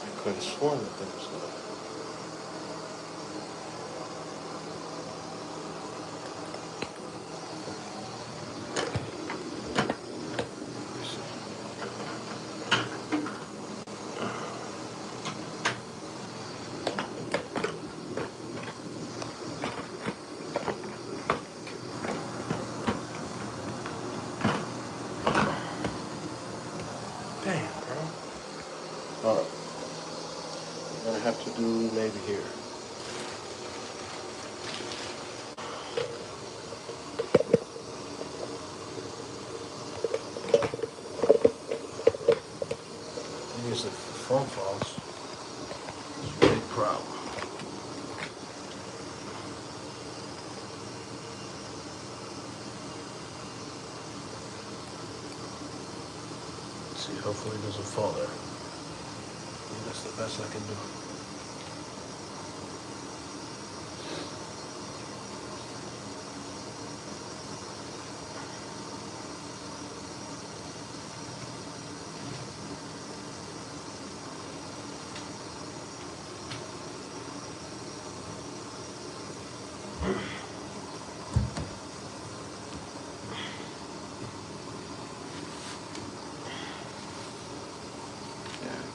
I could have sworn that there was no. Damn, bro. Alright. I'm gonna have to do maybe here. Use the phone calls. It's a big problem. Let's see, hopefully it doesn't fall there. That's the best I can do.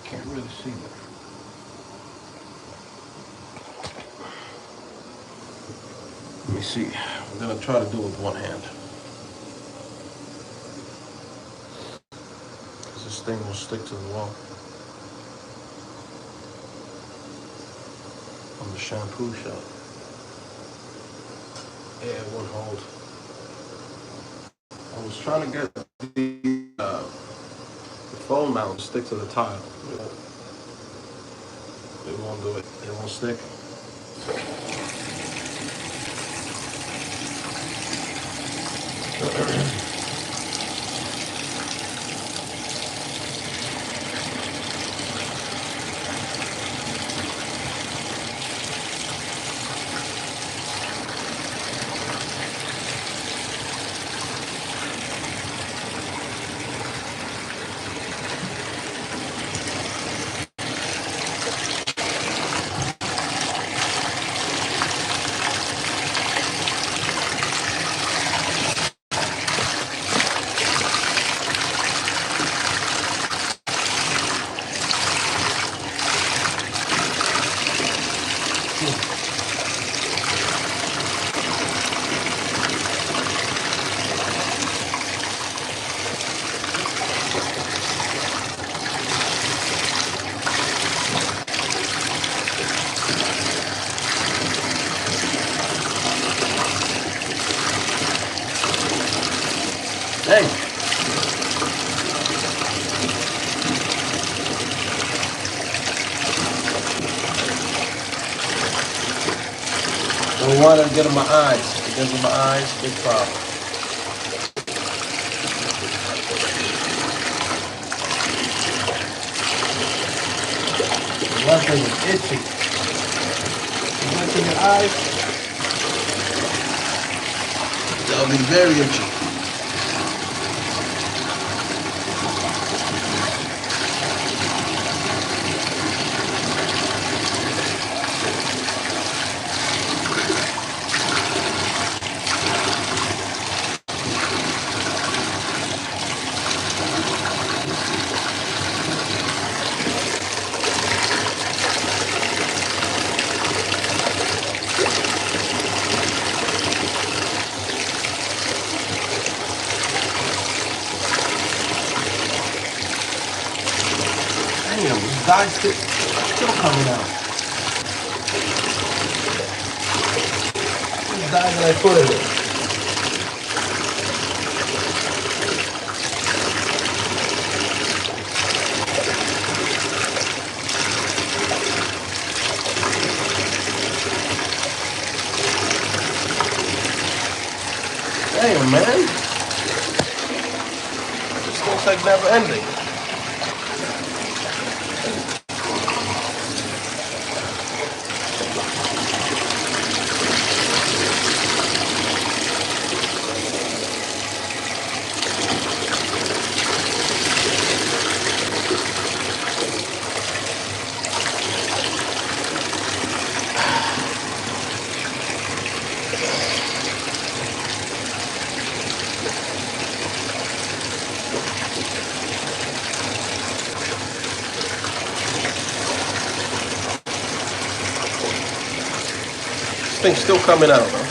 Can't really see that. Let me see. I'm gonna try to do it with one hand. Because this thing will stick to the wall. On the shampoo shop. Yeah, it won't hold. I was trying to get the phone mount to stick to the tile. It won't do it. It won't stick. Hey. Don't want to get in my eyes. It gets in my eyes, big problem. The left thing is itchy. You want to your eyes? I'll be very itchy. Damn, this dye's still coming out. This dye that I put in it. Damn, man. This looks like never ending. This thing's still coming out, huh?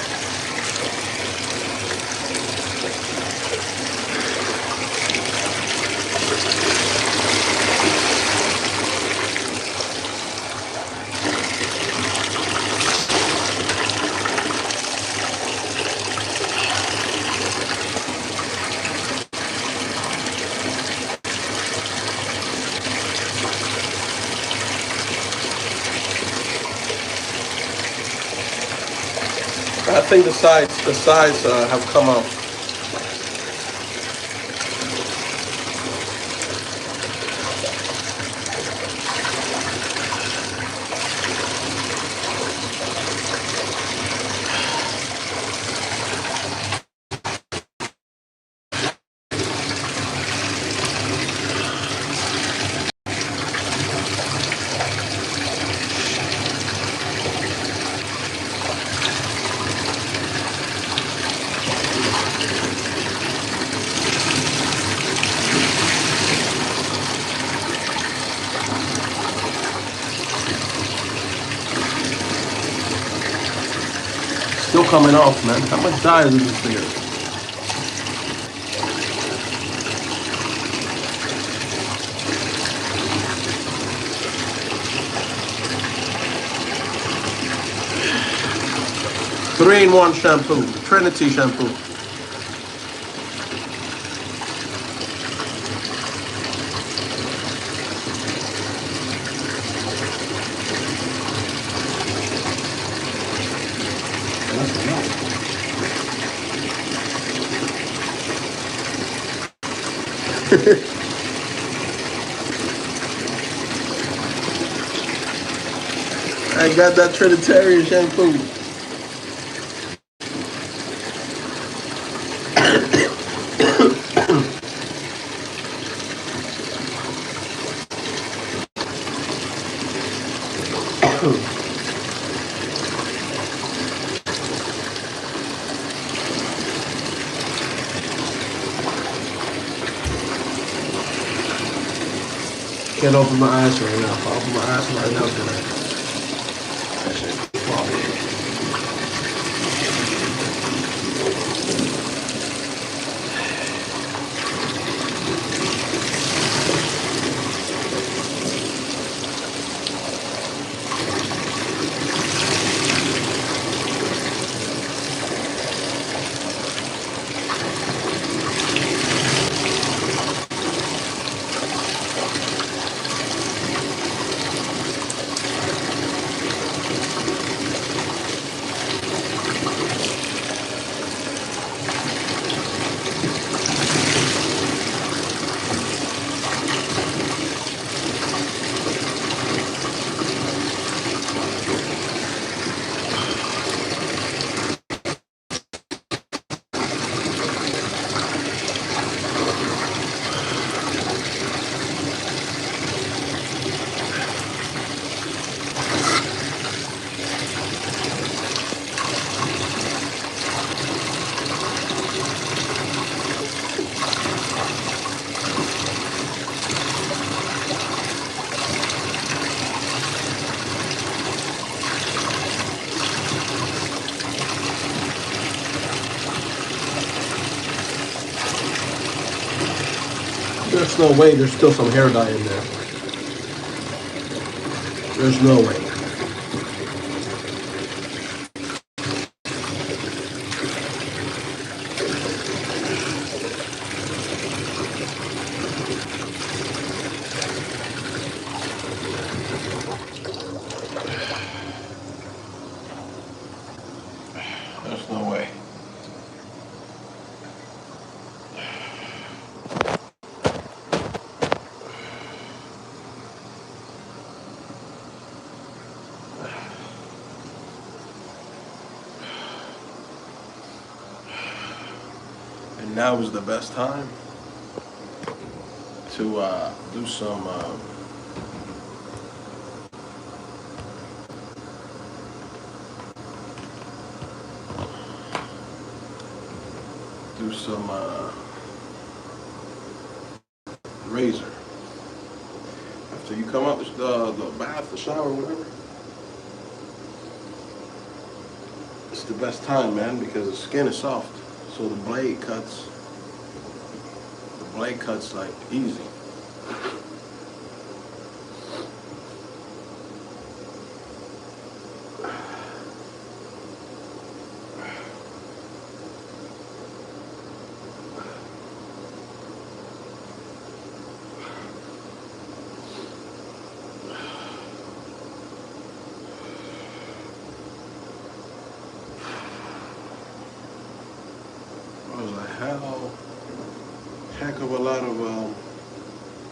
I think the sides have come out. Still coming off, man. How much dye is in this thing? Three-in-one shampoo, Trinity shampoo. I got that Trinitarian shampoo. Can't open my eyes right now. If I open my eyes right now, then that shit fall in. There's no way there's still some hair dye in there. There's no way. There's no way. And now is the best time to do some razor. After you come out the bath, the shower, whatever. It's the best time, man, because the skin is soft. So the blade cuts like easy. Heck of a lot of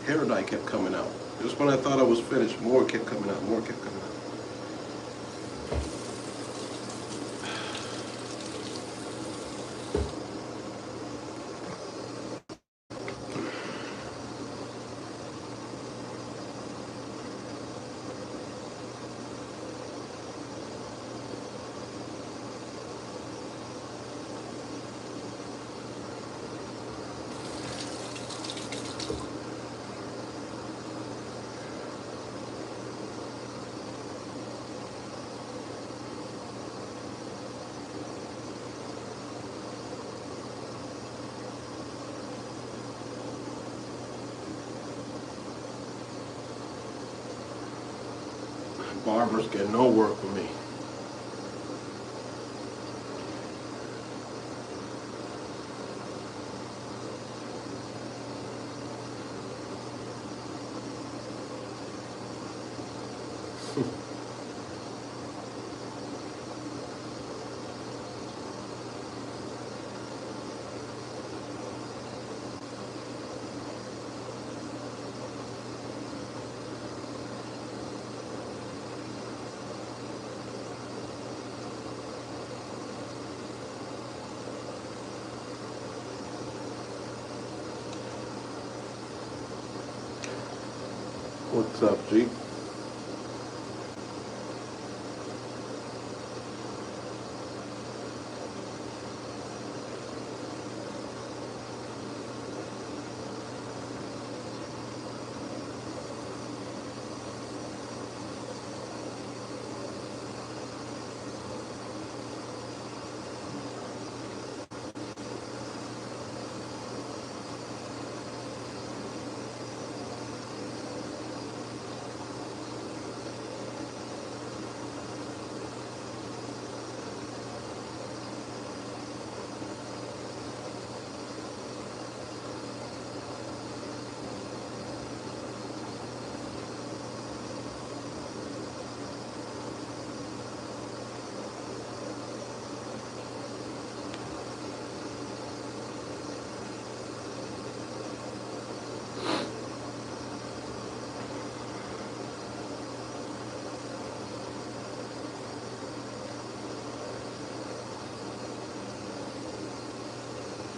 hair dye kept coming out. Just when I thought I was finished, more kept coming out, more kept coming out. Barbers get no work with me. What's up, G?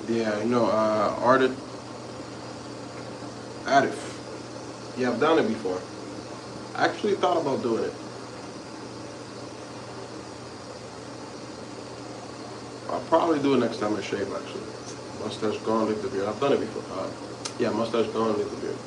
Yeah, I know. Artif. Yeah, I've done it before. I actually thought about doing it. I'll probably do it next time I shave, actually. Mustache gone, leave the beard. I've done it before. Yeah, mustache gone, leave the beard.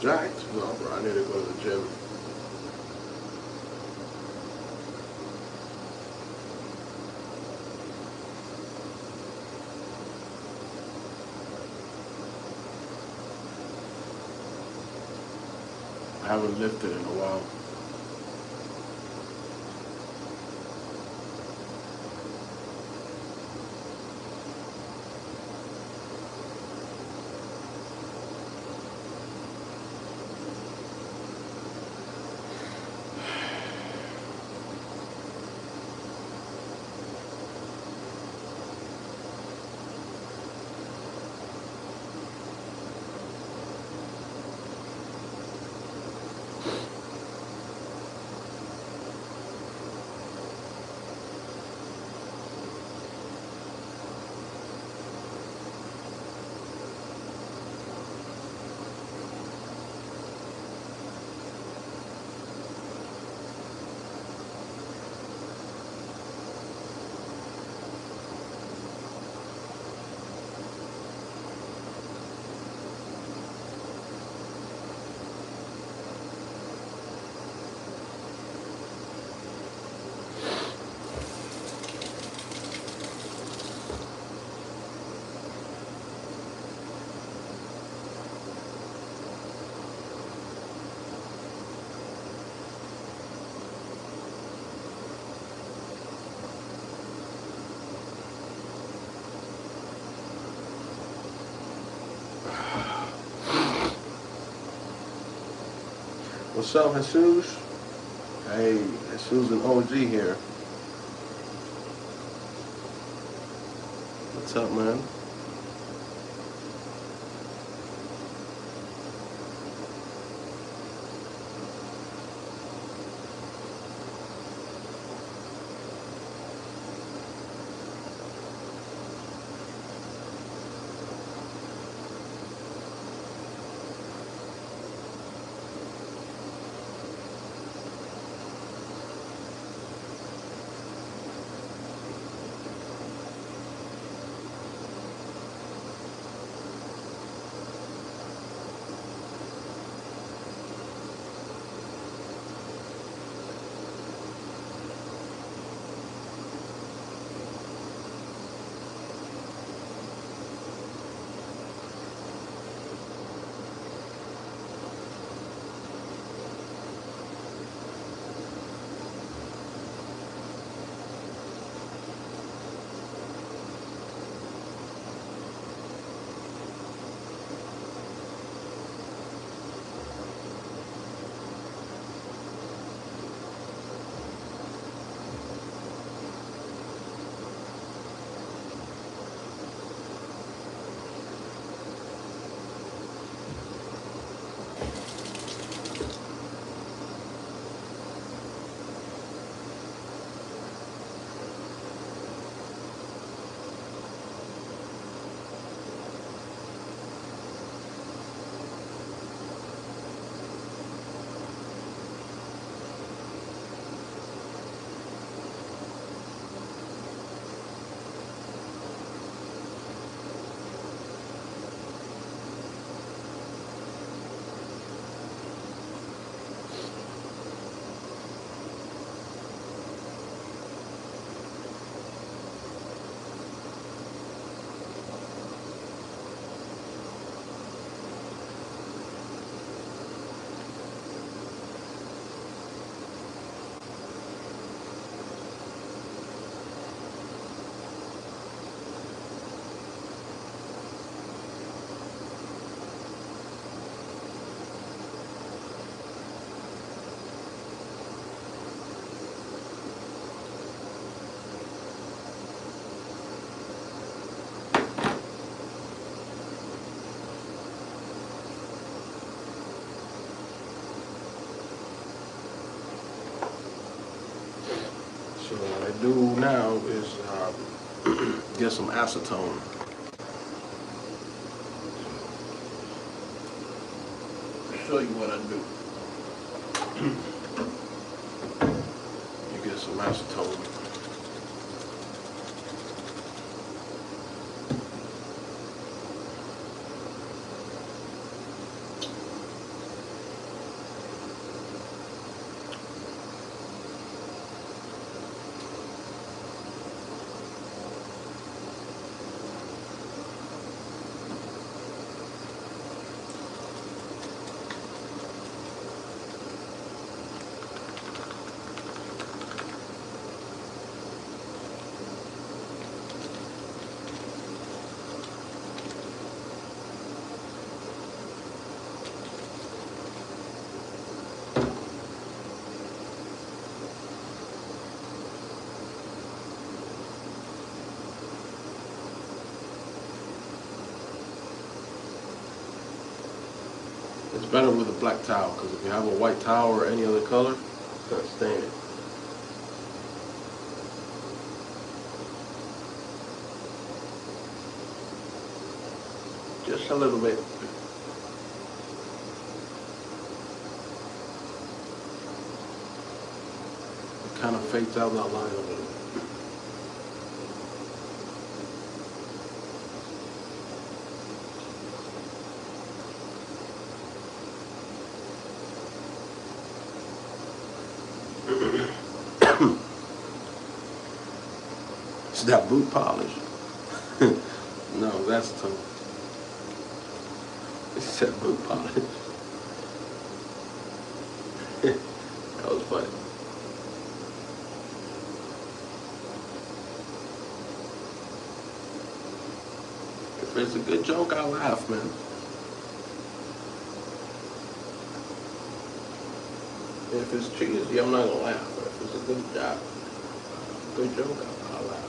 jacked? No, bro, I need to go to the gym. I haven't lifted in a while. What's up, Jesus? Hey, Jesus and OG here. What's up, man? So what I do now is get some acetone. I'll show you what I do. You get some acetone. better with a black towel, because if you have a white towel or any other color, it's going to stain it. Just a little bit. It kind of fades out that line a little bit. It's that boot polish. No, that's tough. It's that boot polish. That was funny. If it's a good joke, I'll laugh, man. If it's cheesy, I'm not gonna laugh. But if it's a good job, good joke, I'll laugh.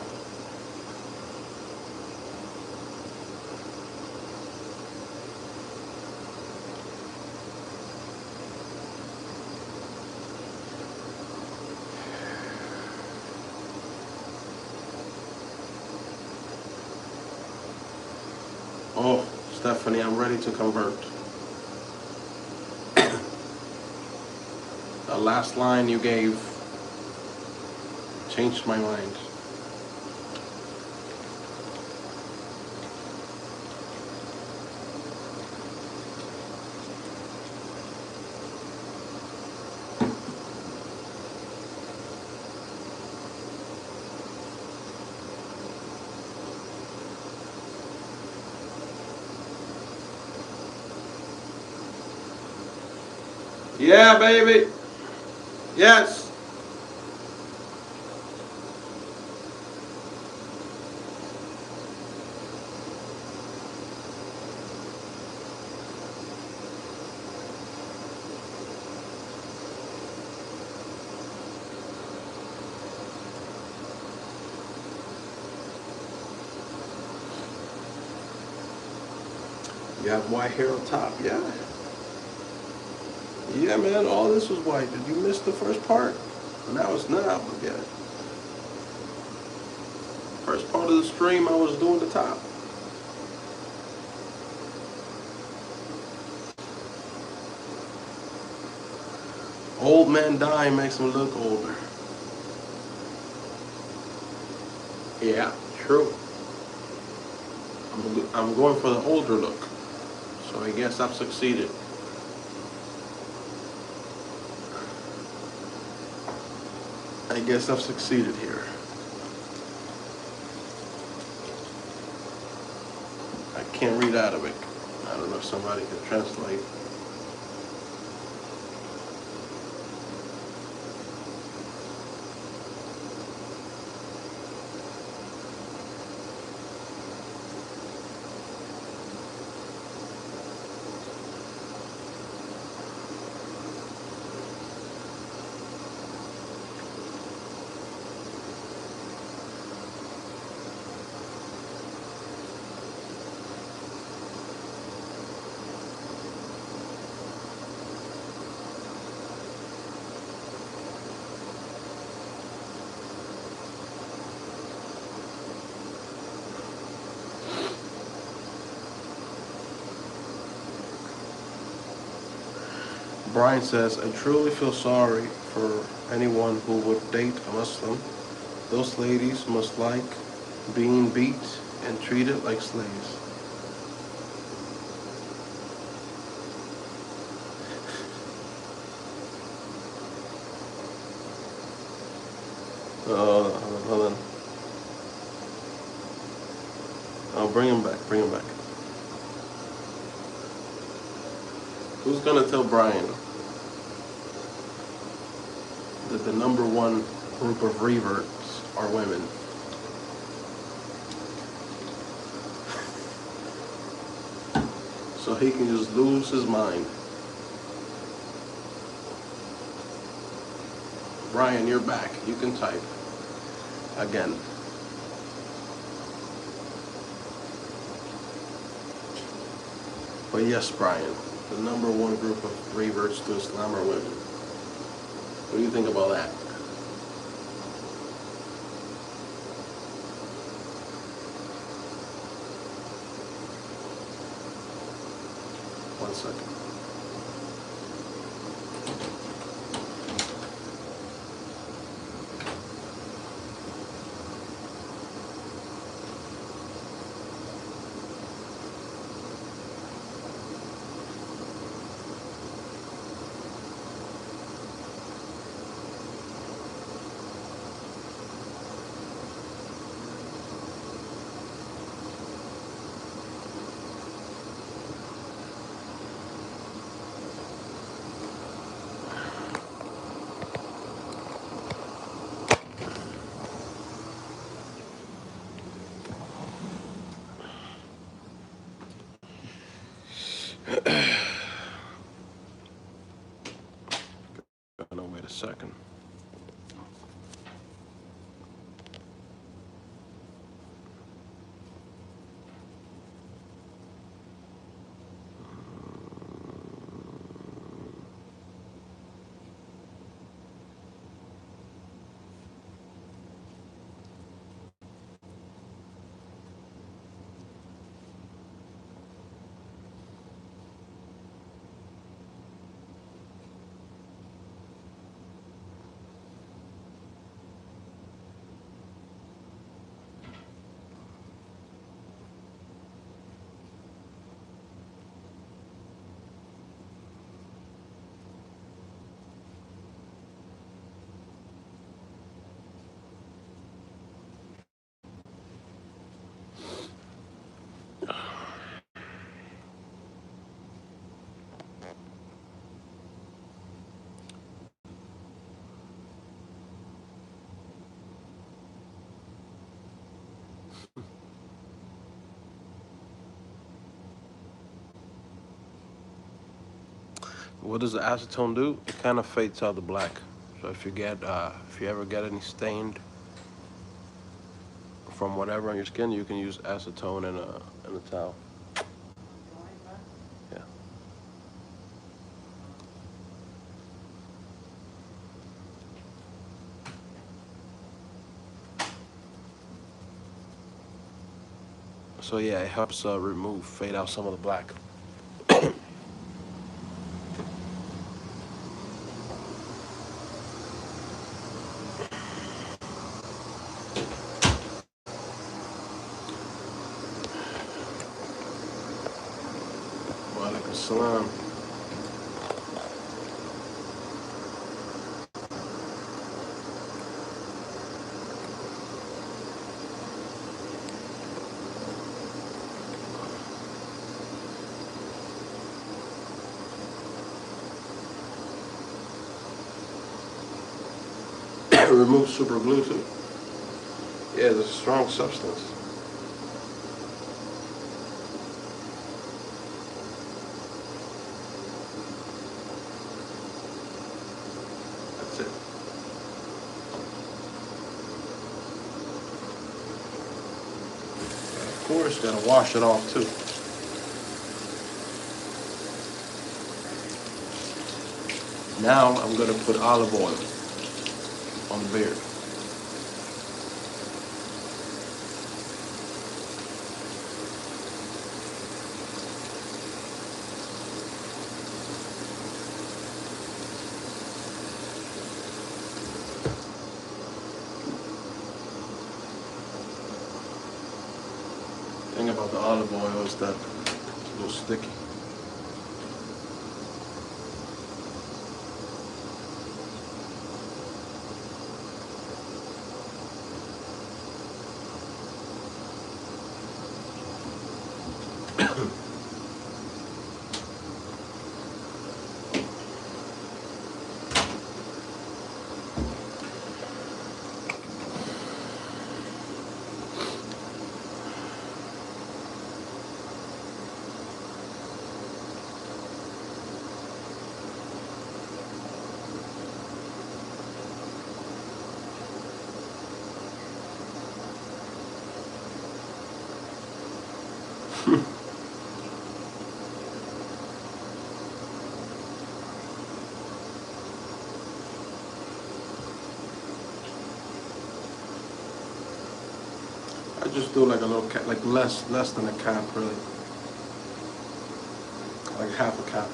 Oh, Stephanie, I'm ready to convert. The last line you gave changed my mind. Yeah, baby. Yes. You have white hair on top, yeah. Yeah, man, all this was white. Did you miss the first part? Now it's not, but yeah. First part of the stream, I was doing the top. Old man dying makes him look older. Yeah, true. I'm going for the older look. So I guess I've succeeded. I guess I've succeeded here. I can't read Arabic. I don't know if somebody can translate. Brian says, I truly feel sorry for anyone who would date a Muslim. Those ladies must like being beat and treated like slaves. Hold on. I'll bring him back, Who's gonna tell Brian that the number one group of reverts are women? So he can just lose his mind. Brian, you're back. You can type again. But yes, Brian. The number one group of reverts to Islam are women. What do you think about that? One second. No, wait a second. What does the acetone do? It kind of fades out the black. So if you ever get any stained from whatever on your skin, you can use acetone in a towel. Yeah. So yeah, it helps fade out some of the black. Walaikum salam. Remove super glue too. Yeah, it's a strong substance. That's it. Of course, gotta wash it off too. Now I'm gonna put olive oil on the beard. The thing about the olive oil is that it's a little sticky. I just do like a little cap, like less than a cap, really, like half a cap.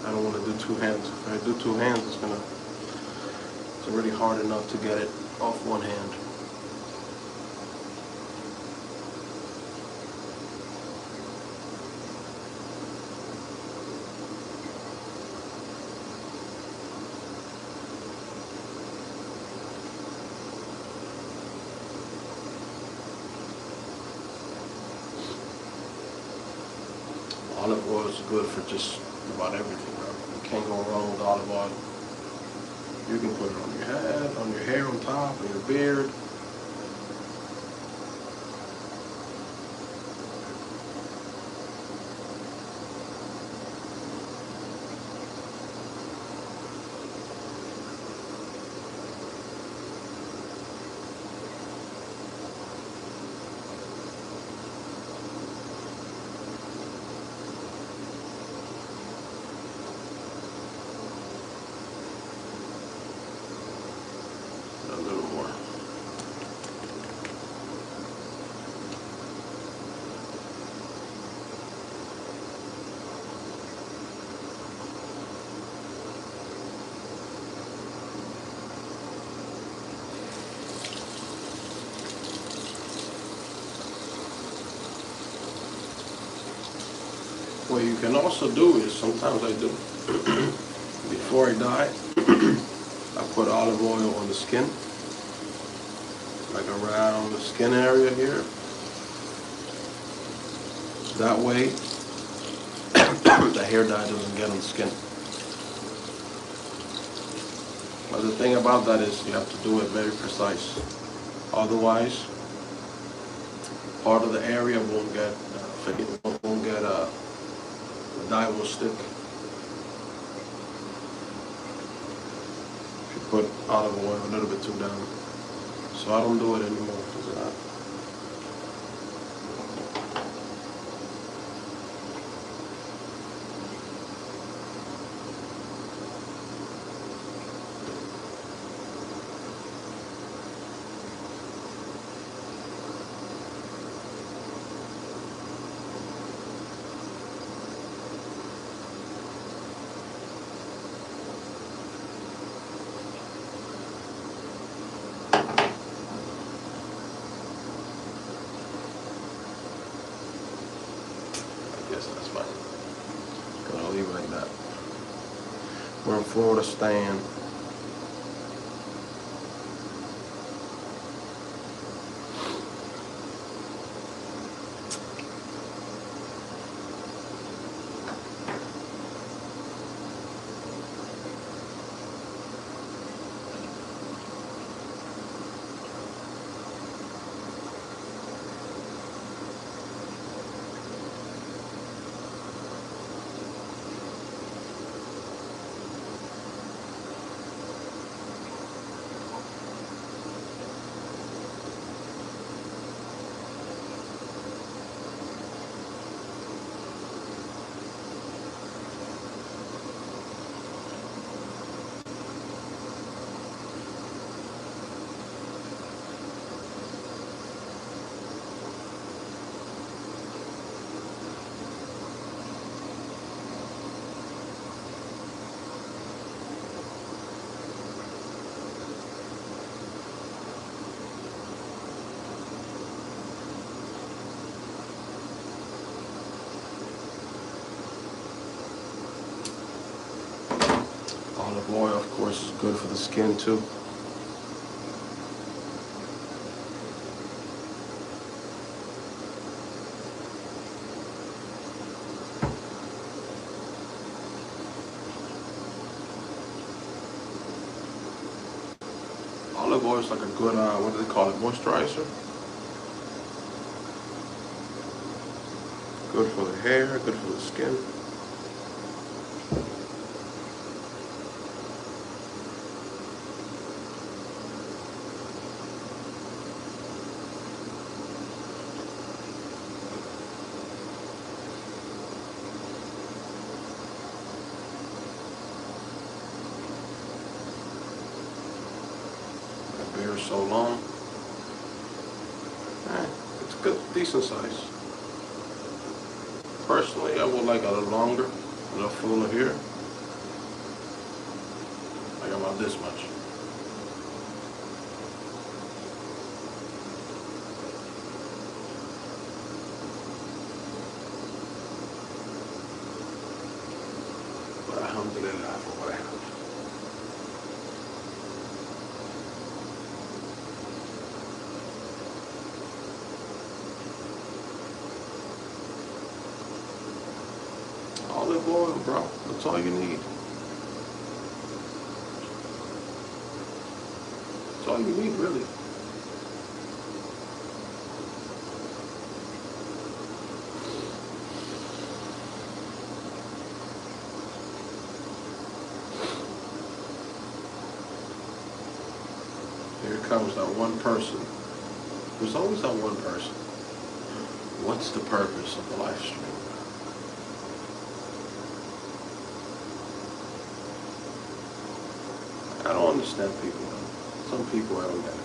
I don't want to do 2 hands. If I do 2 hands, it's already hard enough to get it off one hand. Olive oil is good for just about everything, bro. You can't go wrong with olive oil. You can put it on your head, on your hair, on top, on your beard. A little more. What you can also do is, sometimes I do, before I dye, I put olive oil on the skin, like around the skin area here. That way, the hair dye doesn't get on the skin. But the thing about that is you have to do it very precise. Otherwise, part of the area won't get, the dye will stick. If you put olive oil a little bit too down. So I don't do it anymore because of that. That's fine. Gonna leave it like that. We're in Florida staying. Olive oil, of course, is good for the skin too. Olive oil is like a good, what do they call it, moisturizer? Good for the hair, good for the skin. they're so long. It's good, decent size. Personally, I would like a little longer, a little fuller here. Like about this much. But alhamdulillah for what I have. Olive oil, bro. That's all you need. That's all you need, really. Here comes that one person. There's always that one person. What's the purpose of the live stream? I don't understand people. Some people I don't get it.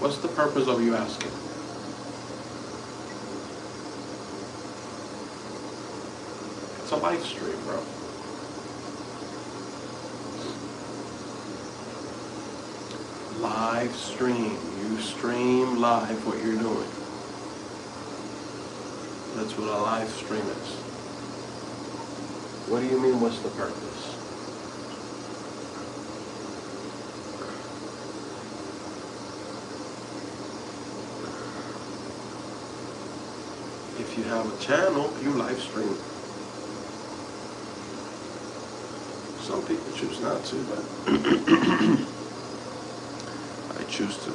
What's the purpose of you asking? It's a live stream, bro. Live stream. You stream live what you're doing. That's what a live stream is. What do you mean, what's the purpose? If you have a channel, you live stream. Some people choose not to, but I choose to.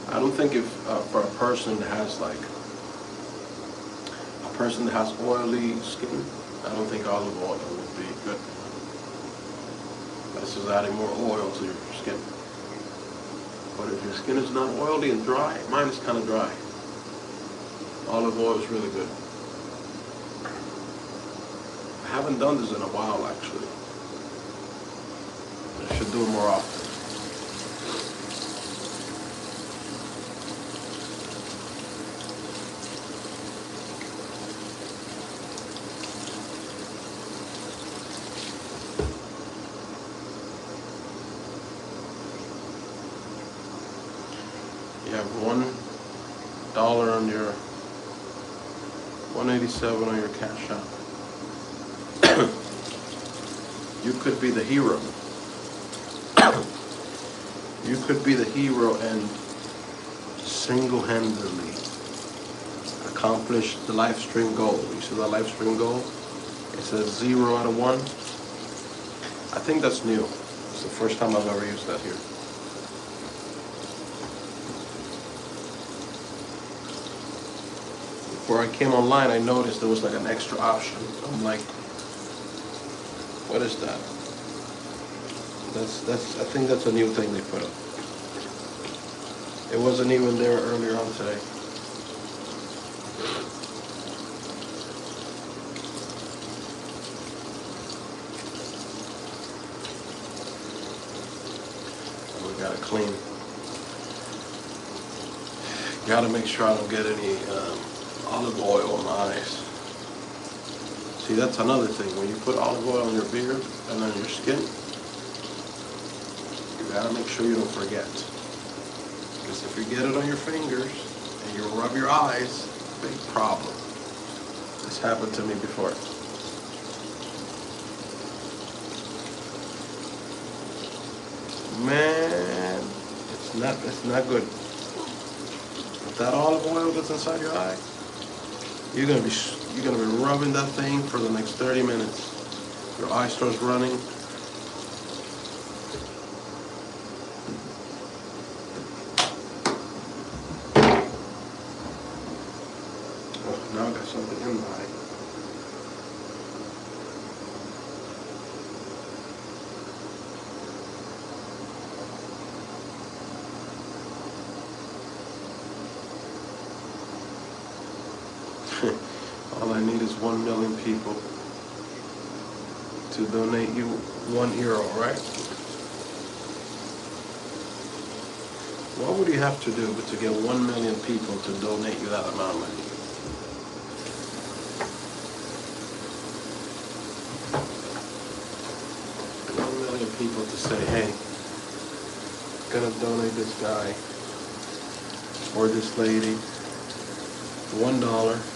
I don't think if for a person that has oily skin, I don't think olive oil would be good. This is adding more oil to your skin. But if your skin is not oily and dry, mine is kind of dry. Olive oil is really good. I haven't done this in a while, actually. I should do it more often. You have $1 on your $187 on your cash app. You could be the hero. You could be the hero and single-handedly accomplish the live stream goal. You see the live stream goal? It says 0 out of 1. I think that's new. It's the first time I've ever used that here. Before I came online, I noticed there was like an extra option. I'm like, what is that? I think that's a new thing they put up. It wasn't even there earlier on today. We gotta Gotta make sure I don't get any olive oil on my eyes. See, that's another thing. When you put olive oil on your beard and on your skin, you gotta make sure you don't forget. Because if you get it on your fingers and you rub your eyes, big problem. This happened to me before. Man, it's not good. If that olive oil gets inside your eye, you're gonna be rubbing that thing for the next 30 minutes. Your eye starts running. Oh, now I got something in my eye. All I need is 1 million people to donate you €1, right? What would you have to do to get 1 million people to donate you that amount of money? 1 million people to say, hey, gonna donate this guy or this lady $1.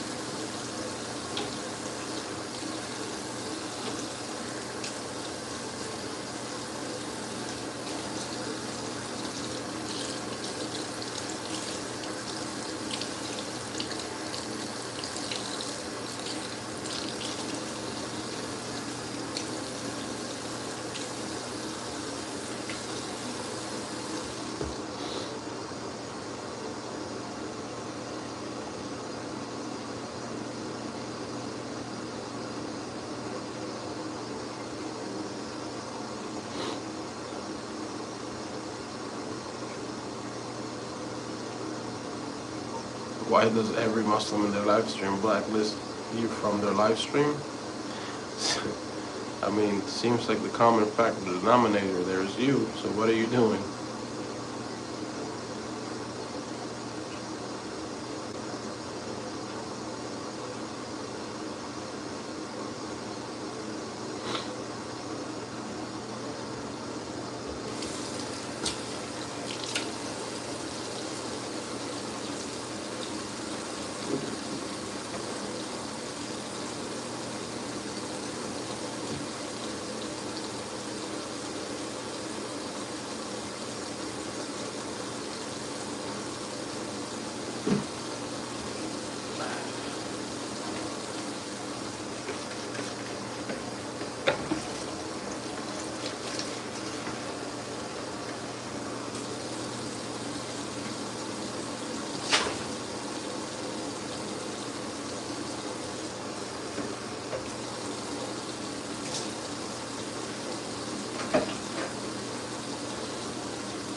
Why does every Muslim in their live stream blacklist you from their live stream? I mean, it seems like the common factor, the denominator there is you, so what are you doing?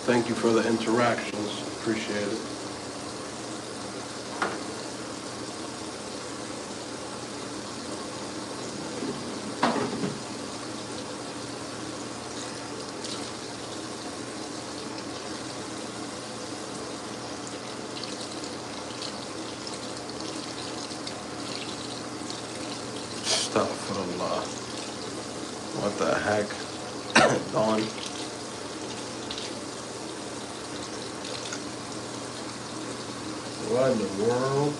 Thank you for the interactions. Appreciate it. Astaghfirullah. What the heck? Dawn. What in the world?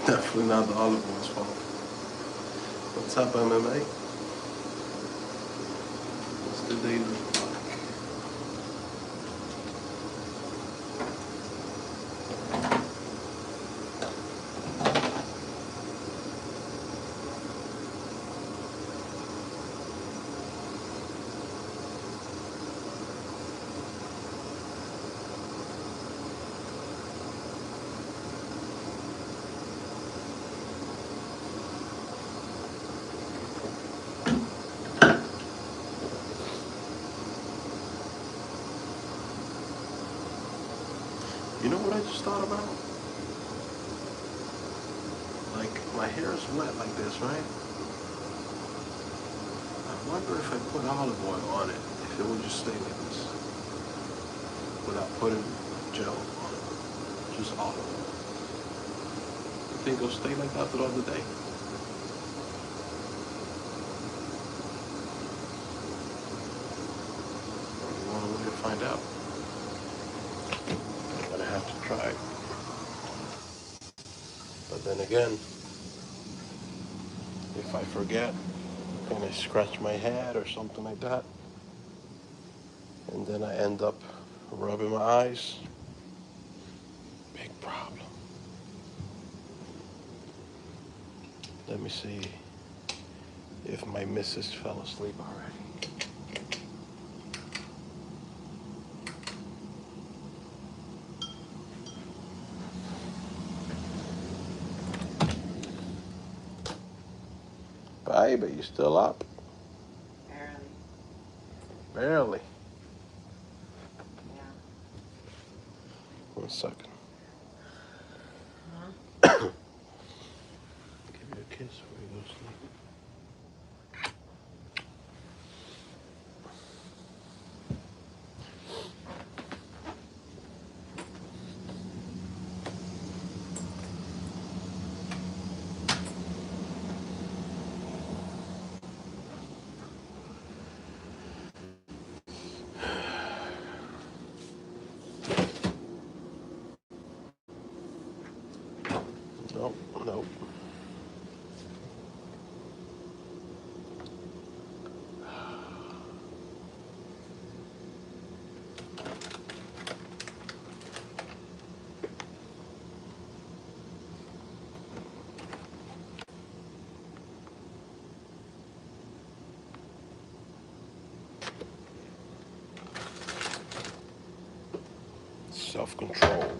Definitely not the olive oil's fault. What's up, MMA? the days of the flock. You know what I just thought about? Like, my hair is wet like this, right? I wonder if I put olive oil on it, if it would just stay like this. Without putting gel on it. Just olive oil. You think it'll stay like that throughout the day? You want to wait to find out? I'm gonna have to try. But then again, if I forget and I scratch my head or something like that, and then I end up rubbing my eyes, big problem. Let me see if my missus fell asleep already. Baby, you still up? Barely. Yeah. 1 second. Huh? Give you a kiss before you go to sleep. Nope, nope. Self-control.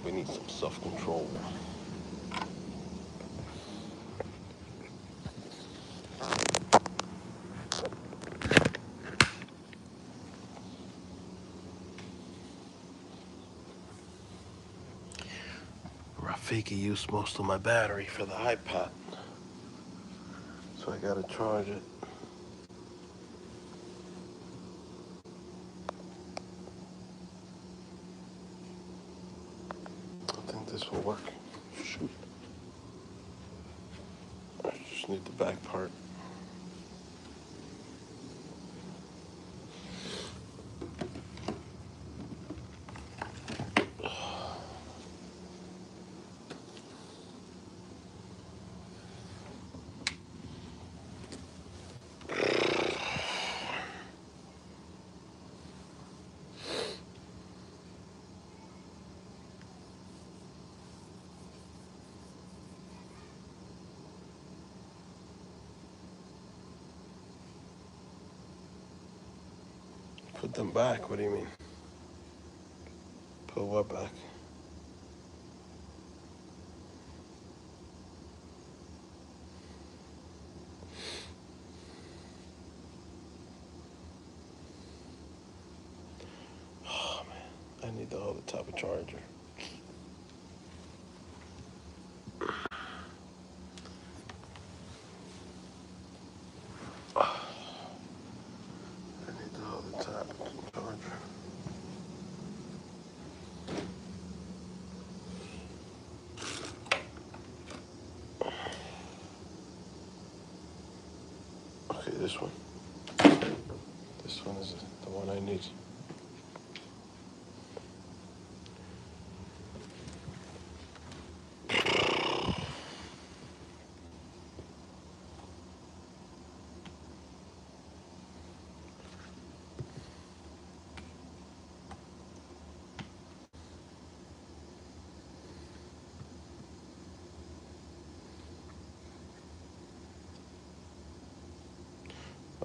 We need some self-control. Rafiki used most of my battery for the iPad, so I gotta charge it. I think this will work. Shoot. I just need the back part. Put them back? What do you mean? Put what back? Oh man, I need the other type of charger. I need the other type of charger. Okay, this one. This one is the one I need.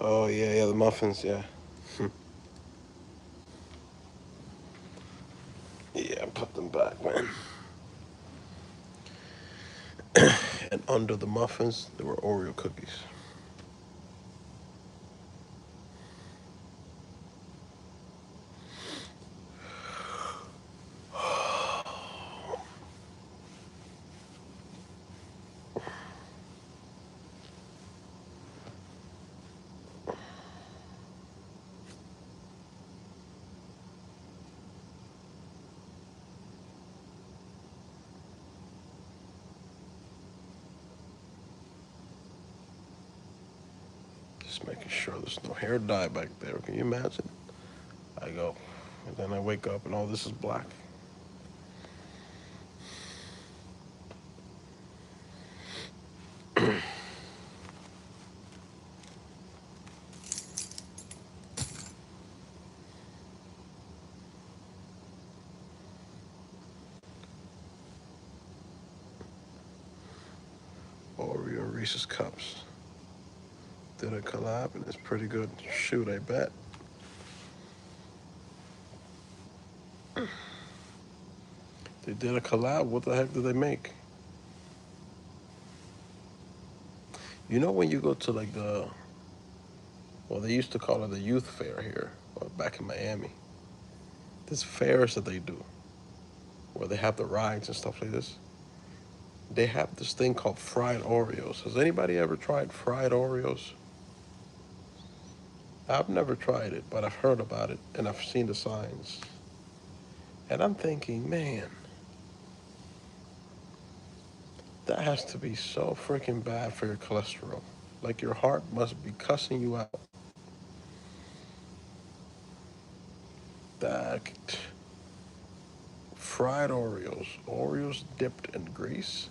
Oh, yeah, the muffins, yeah. Yeah, put them back, man. And under the muffins, there were Oreo cookies. Just making sure there's no hair dye back there. Can you imagine? I go, and then I wake up and all this is black. Oreo and Reese's Cups did a collab and it's pretty good. Shoot, I bet. They did a collab. What the heck did they make? You know when you go to like well, they used to call it the youth fair here, back in Miami. There's fairs that they do where they have the rides and stuff like this. They have this thing called fried Oreos. Has anybody ever tried fried Oreos? I've never tried it, but I've heard about it and I've seen the signs. And I'm thinking, man, that has to be so freaking bad for your cholesterol. Like your heart must be cussing you out. That fried Oreos, Oreos dipped in grease.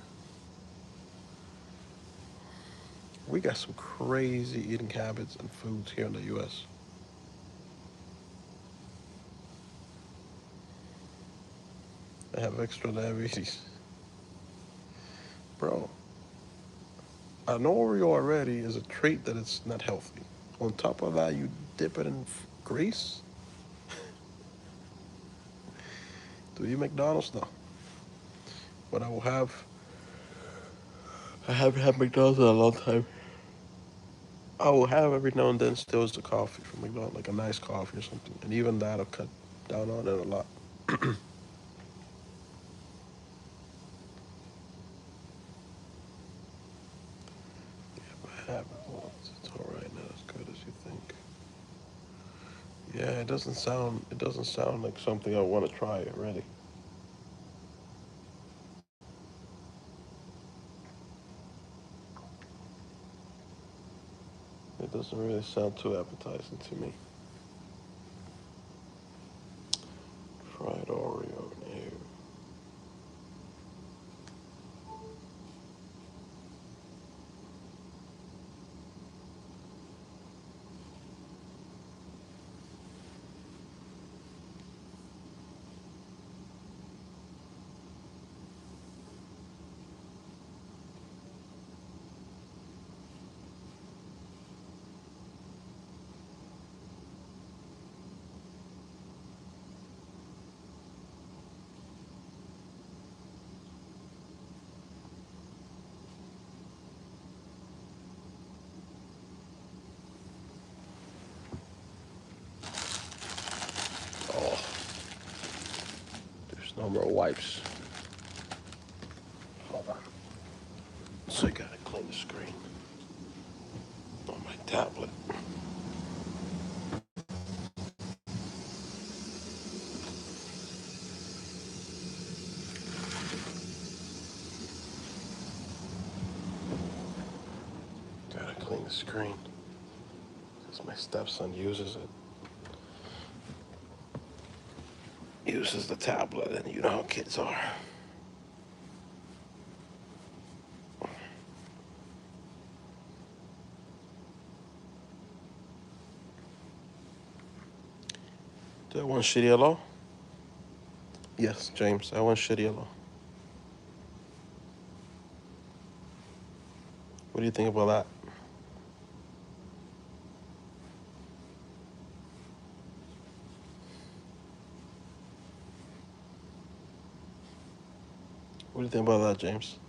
We got some crazy eating habits and foods here in the U.S. They have extra diabetes. Bro, an Oreo already is a treat that it's not healthy. On top of that, you dip it in grease? Do you McDonald's? No. But I haven't had McDonald's in a long time. I will have every now and then still is the coffee from McDonald's, like a nice coffee or something. And even that'll cut down on it a lot. If I have it once, it's all right, not as good as you think. Yeah, it doesn't sound like something I want to try already. It doesn't really sound too appetizing to me. Fried Oreo, no. Oh, there's no more wipes. Hold on. So I gotta clean the screen on my tablet. Gotta clean the screen because my stepson uses it. Uses the tablet, and you know how kids are. Do I want shitty yellow? Yes, James, I want shitty yellow. What do you think about that? What do you think about that, James?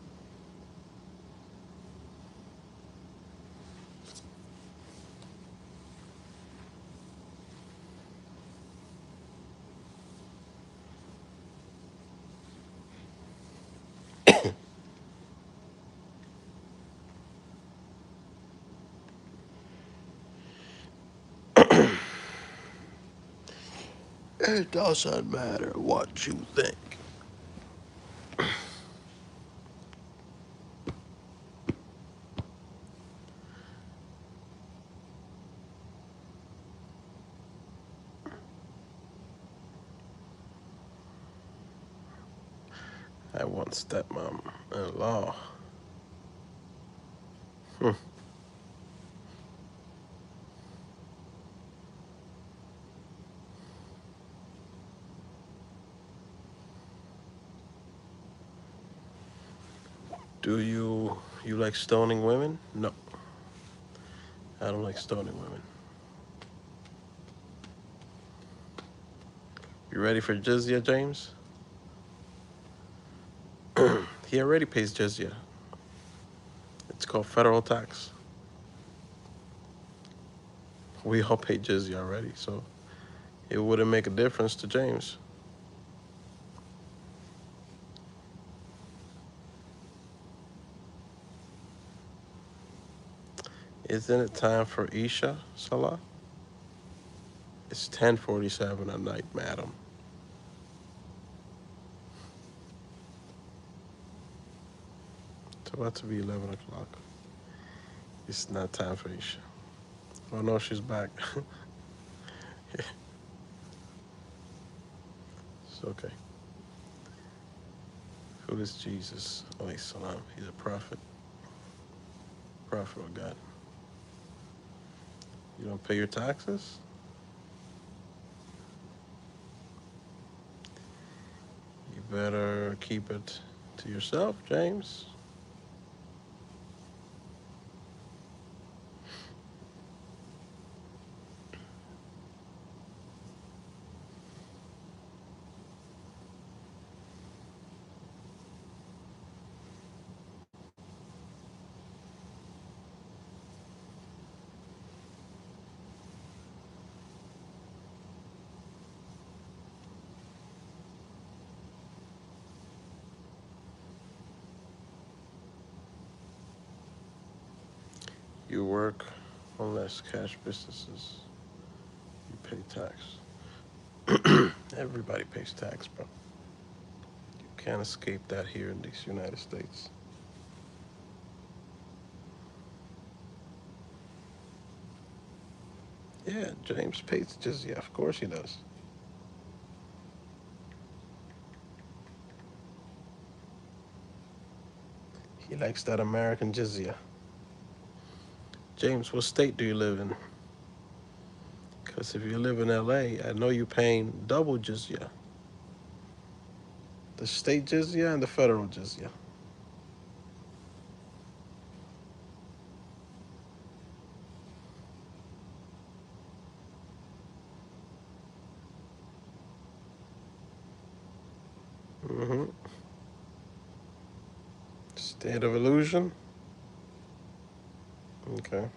It doesn't matter what you think. I want stepmom-in-law. Do you like stoning women? No, I don't like stoning women. You ready for jizya, James? He already pays jizya. It's called federal tax. We all pay jizya already, so it wouldn't make a difference to James. Isn't it time for Isha, Salah? It's 10:47 at night, madam. It's about to be 11 o'clock. It's not time for Isha. Oh no, she's back. It's okay. Who is Jesus? Alayhi salam. He's a prophet. Prophet of God. You don't pay your taxes? You better keep it to yourself, James. You work on less cash businesses. You pay tax. Everybody pays tax, bro. You can't escape that here in these United States. Yeah, James pays jizya. Of course he does. He likes that American jizya. James, what state do you live in? Because if you live in LA, I know you're paying double jizya. The state jizya and the federal jizya. Mm-hmm. State of illusion? Okay,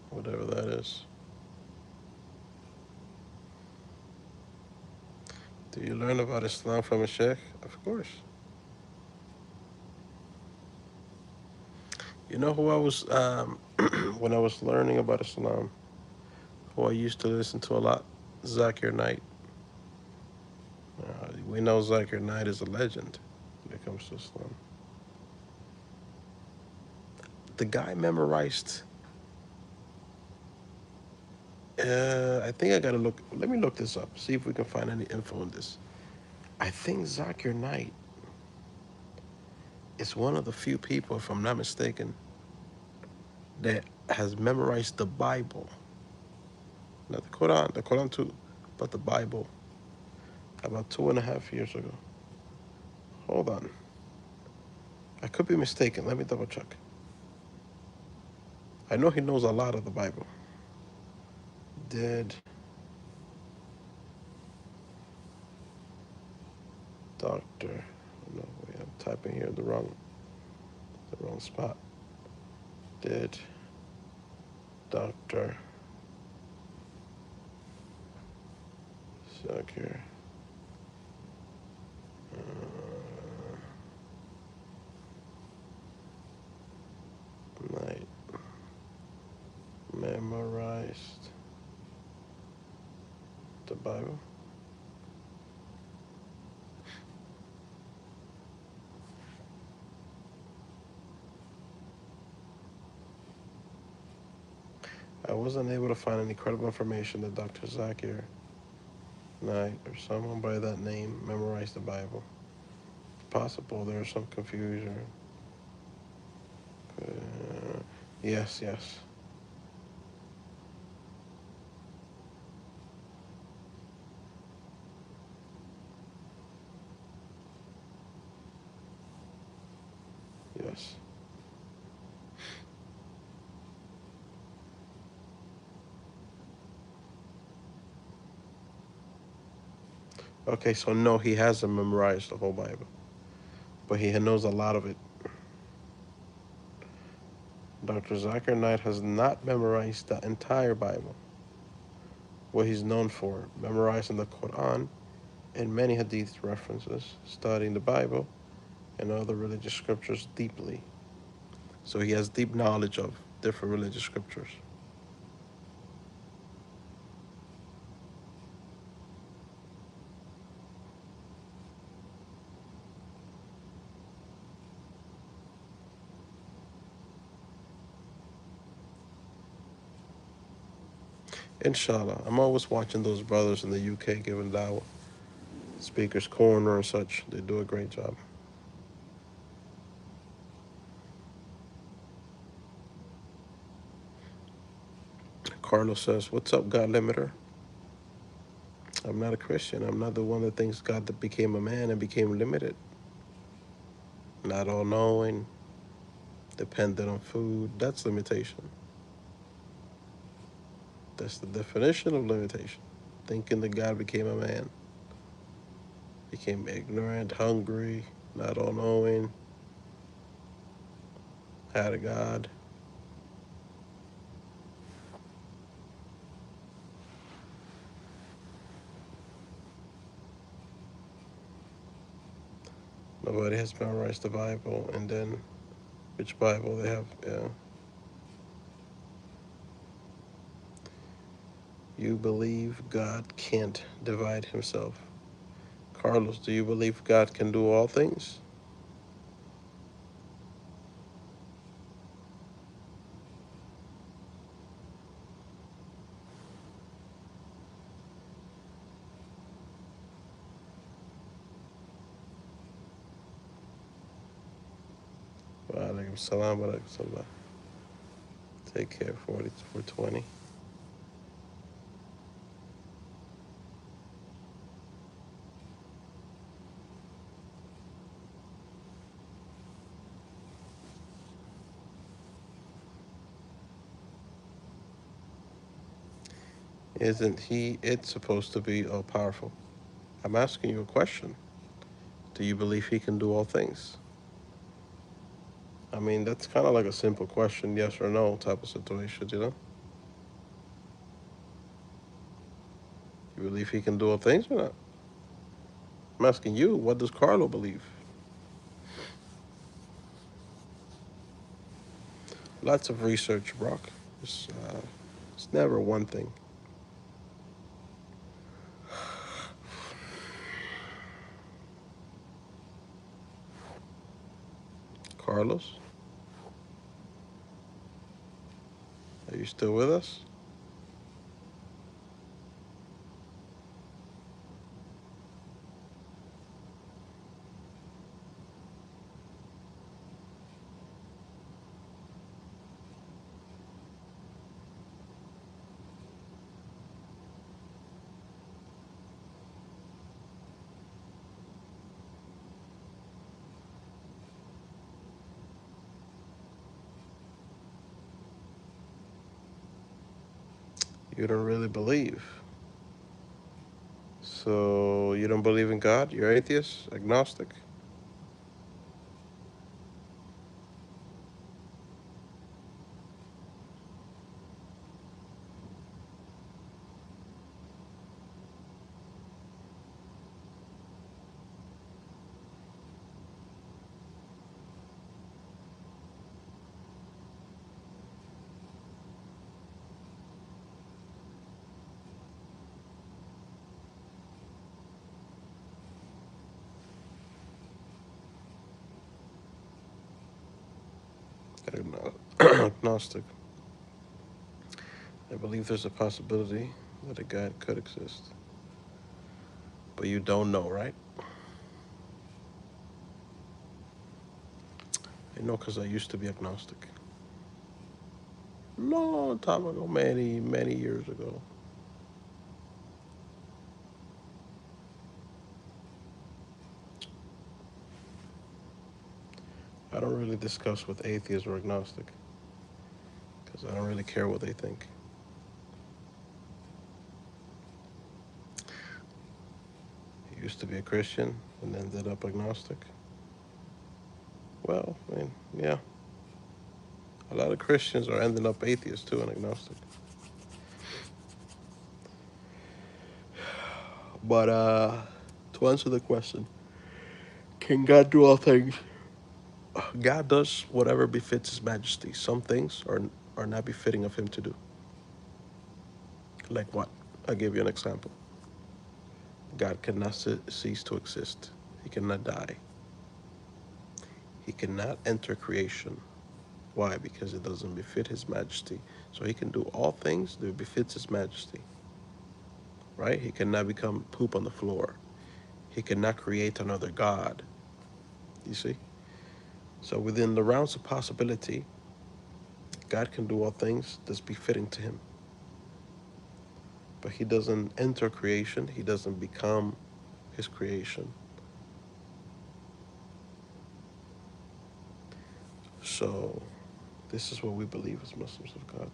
whatever that is. Do you learn about Islam from a sheikh? Of course. You know who I was, when I was learning about Islam, who I used to listen to a lot? Zakir Naik. We know Zakir Naik is a legend when it comes to Islam. The guy memorized, I think I gotta look, let me look this up, see if we can find any info on this. I think Zakir Naik is one of the few people, if I'm not mistaken, that has memorized the Bible. Not the Quran too, but the Bible about 2.5 years ago. Hold on. I could be mistaken. Let me double check. I know he knows a lot of the Bible. Did Dr. No, wait, I'm typing here the wrong spot. Did Dr. Zakir Knight memorized the Bible? I wasn't able to find any credible information that Dr. Zakir Knight or someone by that name memorized the Bible. It's possible there's some confusion. Yes. Yes. Okay, so no, he hasn't memorized the whole Bible, but he knows a lot of it. Dr. Zakir Knight has not memorized the entire Bible. What he's known for, memorizing the Quran and many hadith references, studying the Bible and other religious scriptures deeply. So he has deep knowledge of different religious scriptures. Inshallah, I'm always watching those brothers in the UK giving dawah, Speaker's Corner and such. They do a great job. Carlos says, "What's up, God limiter? I'm not a Christian. I'm not the one that thinks God that became a man and became limited. Not all knowing, dependent on food. That's limitation. That's the definition of limitation. Thinking that God became a man, became ignorant, hungry, not all knowing, had a God." Nobody has memorized the Bible, and then which Bible they have? Yeah. You believe God can't divide himself. Carlos, do you believe God can do all things? Wa alaikum salam wa rahmatullah. Take care, 4420. Isn't it supposed to be all powerful? I'm asking you a question. Do you believe he can do all things? I mean, that's kind of like a simple question, yes or no type of situation, you know? You believe he can do all things or not? I'm asking you, what does Carlo believe? Lots of research, Brock. It's never one thing. Carlos, are you still with us? You don't really believe. So you don't believe in God? You're atheist, agnostic? agnostic. I believe there's a possibility that a God could exist. But you don't know, right? I know because I used to be agnostic. Long time ago, many, many years ago. I don't really discuss with atheists or agnostic because I don't really care what they think. I used to be a Christian and ended up agnostic. Well, I mean, yeah. A lot of Christians are ending up atheists too and agnostic. But to answer the question, can God do all things? God does whatever befits His Majesty. Some things are not befitting of Him to do. Like what? I'll give you an example. God cannot cease to exist. He cannot die. He cannot enter creation. Why? Because it doesn't befit His Majesty. So He can do all things that befits His Majesty. Right? He cannot become poop on the floor. He cannot create another God. You see? So within the realms of possibility, God can do all things that's befitting to Him. But He doesn't enter creation. He doesn't become His creation. So this is what we believe as Muslims of God.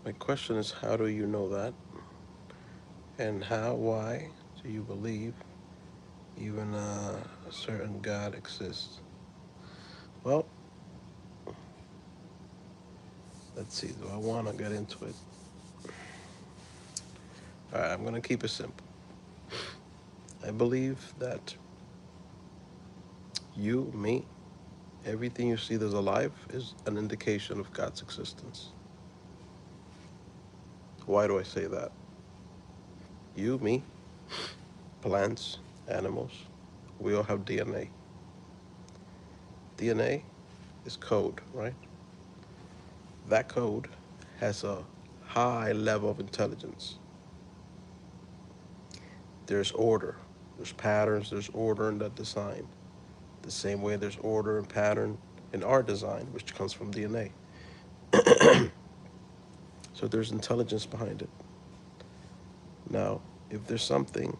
My question is, how do you know that? And why do you believe even a certain God exists? Well, let's see. Do I want to get into it? All right, I'm going to keep it simple. I believe that you, me, everything you see that's alive is an indication of God's existence. Why do I say that? You, me, plants, animals, we all have DNA. DNA is code, right? That code has a high level of intelligence. There's order, there's patterns, there's order in that design. The same way there's order and pattern in our design, which comes from DNA. So there's intelligence behind it. Now, if there's something,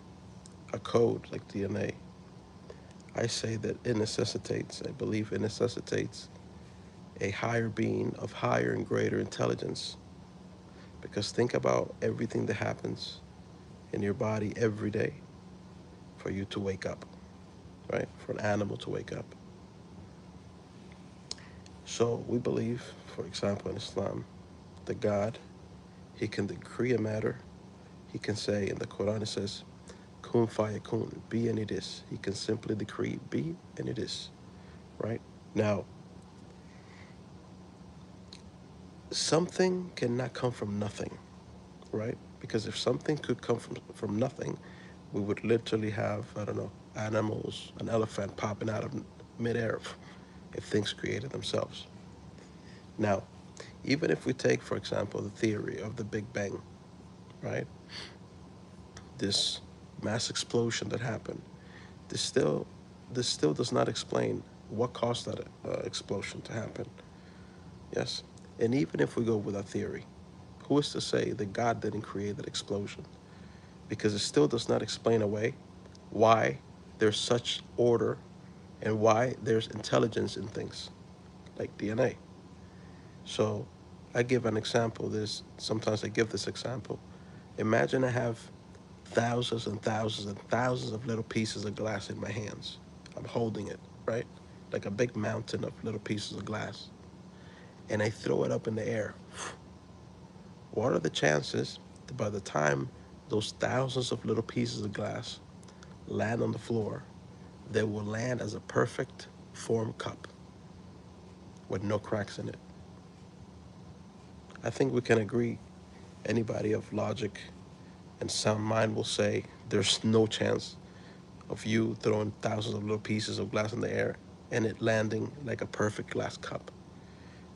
a code like DNA, I say that I believe it necessitates a higher being of higher and greater intelligence. Because think about everything that happens in your body every day for you to wake up, right? For an animal to wake up. So we believe, for example, in Islam, that God, He can decree a matter. He can say in the Quran, it says, kun fayakun, be and it is. He can simply decree, be and it is, right? Now, something cannot come from nothing, right? Because if something could come from nothing, we would literally have, I don't know, animals, an elephant popping out of midair if things created themselves. Now, even if we take, for example, the theory of the Big Bang, right? This mass explosion that happened, this still, this still does not explain what caused that explosion to happen. Yes, and even if we go with that theory, who is to say that God didn't create that explosion? Because it still does not explain away why there's such order and why there's intelligence in things like DNA. So I give an example. Sometimes I give this example. Imagine I have thousands and thousands and thousands of little pieces of glass in my hands. I'm holding it, right? Like a big mountain of little pieces of glass. And I throw it up in the air. What are the chances that by the time those thousands of little pieces of glass land on the floor, they will land as a perfect form cup with no cracks in it? I think we can agree, anybody of logic and sound mind will say there's no chance of you throwing thousands of little pieces of glass in the air and it landing like a perfect glass cup.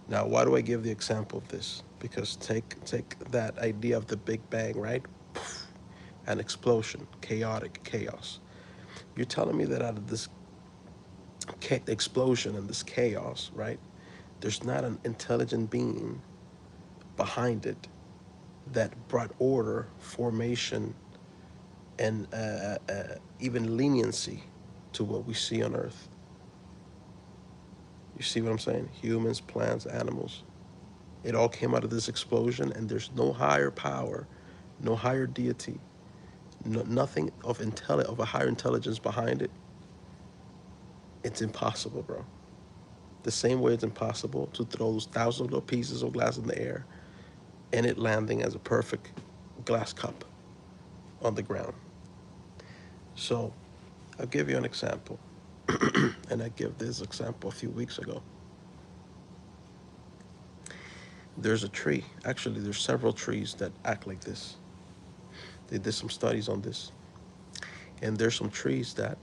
Now, why do I give the example of this? Because take that idea of the Big Bang, right? An explosion, chaotic chaos. You're telling me that out of this explosion and this chaos, right, there's not an intelligent being behind it that brought order, formation, and even leniency to what we see on Earth. You see what I'm saying? Humans, plants, animals. It all came out of this explosion, and there's no higher power, no higher deity, nothing of a higher intelligence behind it. It's impossible, bro. The same way it's impossible to throw those thousands of little pieces of glass in the air and it landing as a perfect glass cup on the ground. So I'll give you an example. And I gave this example a few weeks ago. There's a tree. Actually, there's several trees that act like this. They did some studies on this. And there's some trees that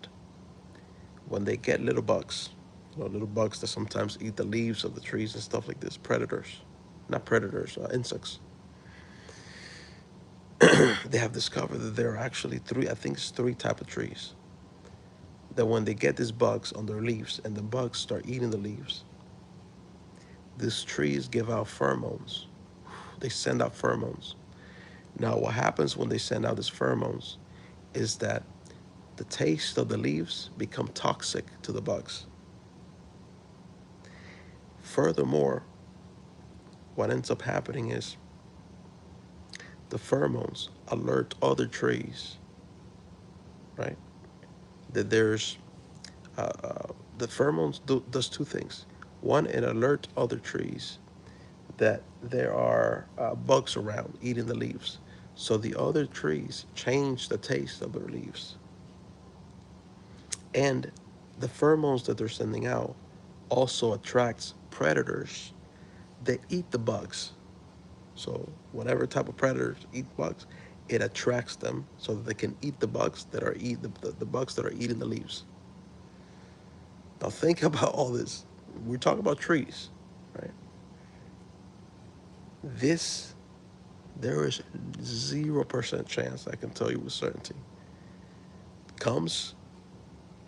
when they get little bugs, little bugs that sometimes eat the leaves of the trees and stuff like this, predators, not predators, insects, they have discovered that there are actually I think it's three type of trees, that when they get these bugs on their leaves and the bugs start eating the leaves, these trees give out pheromones. They send out pheromones. Now, what happens when they send out these pheromones is that the taste of the leaves become toxic to the bugs. Furthermore, what ends up happening is the pheromones alert other trees, right? That there's the pheromones does two things. One, it alerts other trees that there are bugs around eating the leaves. So the other trees change the taste of their leaves. And the pheromones that they're sending out also attracts predators that eat the bugs. So whatever type of predators eat bugs, it attracts them so that they can eat the bugs that are the bugs that are eating the leaves. Now think about all this. We're talking about trees, right? This, there is 0% chance, I can tell you with certainty, comes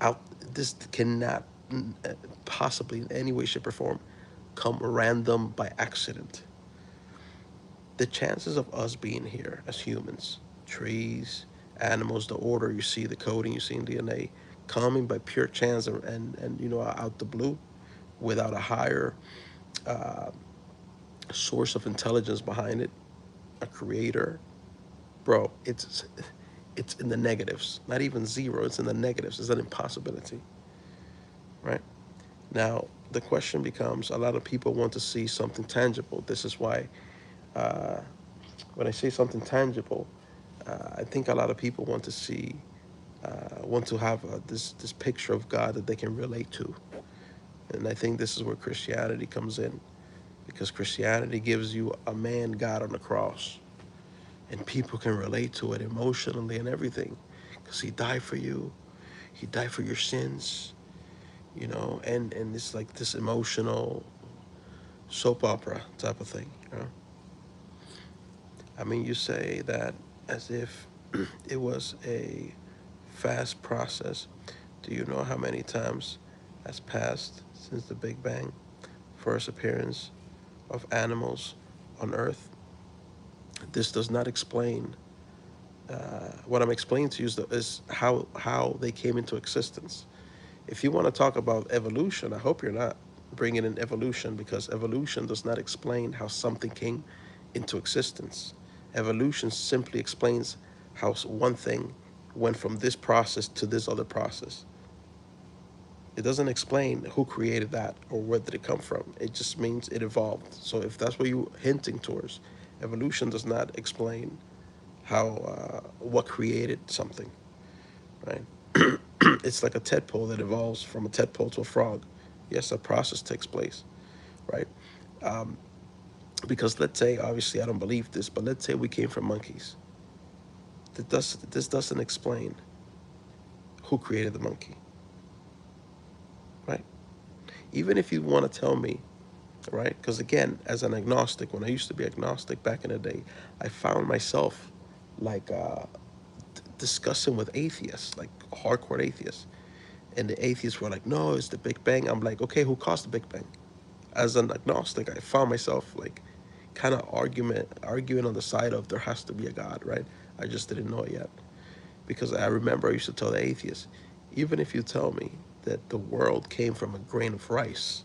out. This cannot possibly in any way, shape, or form come random by accident. The chances of us being here as humans, trees, animals, the order you see, the coding you see in DNA, coming by pure chance and out the blue, without a higher source of intelligence behind it, a creator, bro, it's in the negatives. Not even zero. It's in the negatives. It's an impossibility, right? Now the question becomes: a lot of people want to see something tangible. This is why, when I say something tangible, I think a lot of people want to see, want to have this picture of God that they can relate to, and I think this is where Christianity comes in, because Christianity gives you a man God on the cross, and people can relate to it emotionally and everything, because he died for you, he died for your sins, and it's like this emotional soap opera type of thing. I mean, you say that as if it was a fast process. Do you know how many times has passed since the Big Bang, first appearance of animals on Earth? This does not explain what I'm explaining to you is how they came into existence. If you want to talk about evolution, I hope you're not bringing in evolution, because evolution does not explain how something came into existence. Evolution simply explains how one thing went from this process to this other process. It doesn't explain who created that or where did it come from. It just means it evolved. So if that's what you're hinting towards, evolution does not explain how what created something, right? It's like a tadpole that evolves from a tadpole to a frog. Yes, a process takes place, right? Because let's say, obviously, I don't believe this, but let's say we came from monkeys. This doesn't explain who created the monkey, right? Even if you want to tell me, right? Because again, as an agnostic, when I used to be agnostic back in the day, I found myself like discussing with atheists, like hardcore atheists. And the atheists were like, no, it's the Big Bang. I'm like, okay, who caused the Big Bang? As an agnostic, I found myself like kind of arguing on the side of there has to be a God, right? I just didn't know it yet. Because I remember I used to tell the atheists, even if you tell me that the world came from a grain of rice,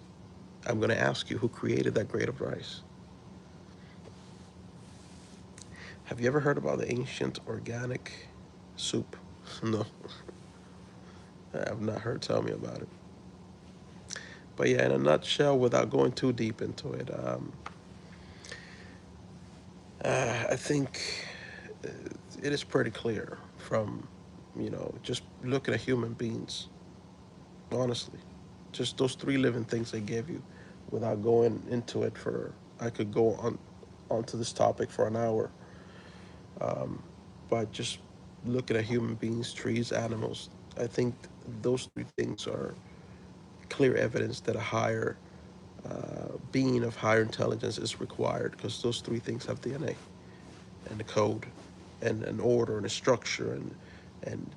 I'm going to ask you who created that grain of rice. Have you ever heard about the ancient organic soup? No, I have not heard. Tell me about it. But yeah, in a nutshell, without going too deep into it, I think it is pretty clear from, just looking at human beings, honestly. Just those three living things I gave you, without going into it for, I could go onto this topic for an hour. But just looking at human beings, trees, animals, I think those three things are clear evidence that a higher being of higher intelligence is required, because those three things have DNA and the code and an order and a structure, and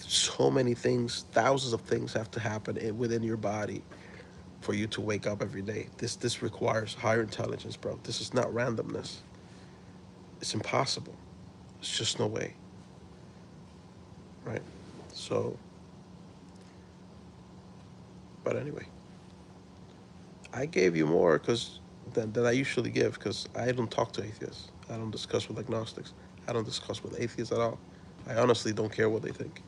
so many things, thousands of things have to happen within your body for you to wake up every day. This requires higher intelligence, bro. This is not randomness. It's impossible. It's just no way, right? So, but anyway, I gave you more because than I usually give, because I don't talk to atheists. I don't discuss with agnostics. I don't discuss with atheists at all. I honestly don't care what they think.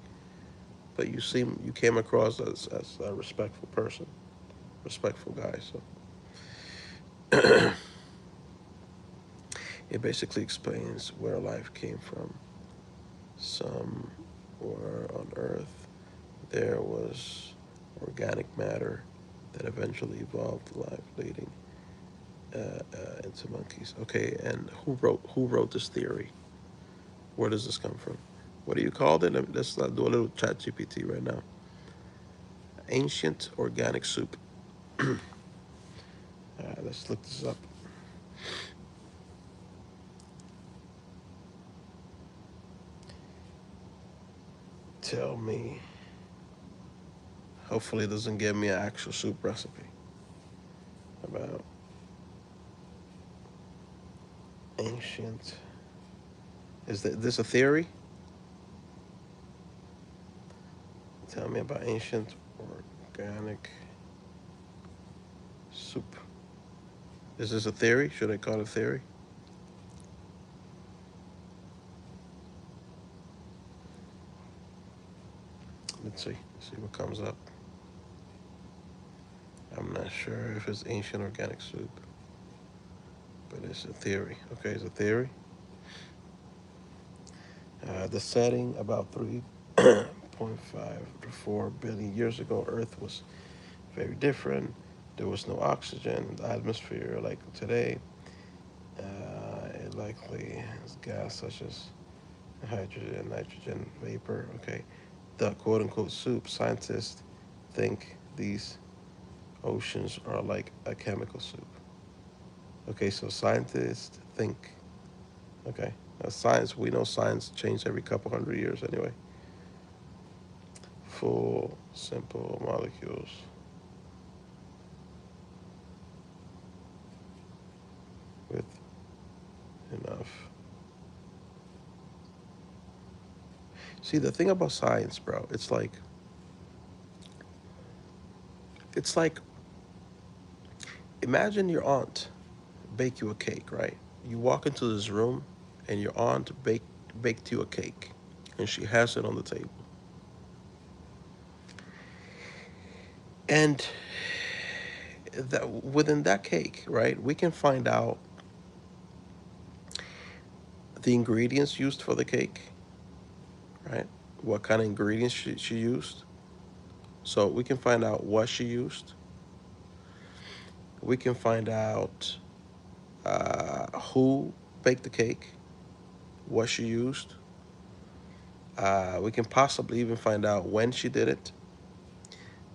But you came across as a respectful person, respectful guy. So it basically explains where life came from. Some were on Earth. There was organic matter that eventually evolved life, leading into monkeys. Okay, and who wrote this theory? Where does this come from? What do you call it? Let's do a little chat GPT right now. Ancient organic soup. Let's look this up. Tell me. Hopefully, it doesn't give me an actual soup recipe about ancient. Is this a theory? Tell me about ancient organic soup. Is this a theory? Should I call it a theory? Let's see. See what comes up. I'm not sure if it's ancient organic soup, but it's a theory. Okay, it's a theory. The setting about 3.5 to 4 billion years ago, Earth was very different. There was no oxygen in the atmosphere like today. It likely has gas such as hydrogen, nitrogen, vapor. Okay, the quote unquote soup. Scientists think these oceans are like a chemical soup. Okay, so scientists think. Okay, now science. We know science changes every couple hundred years anyway. Full, simple molecules with enough See, the thing about science, bro, it's like imagine your aunt bake you a cake, right? You walk into this room and your aunt baked you a cake and she has it on the table. And that within that cake, right, we can find out the ingredients used for the cake, right? What kind of ingredients she used. So we can find out what she used. We can find out who baked the cake, what she used. We can possibly even find out when she did it,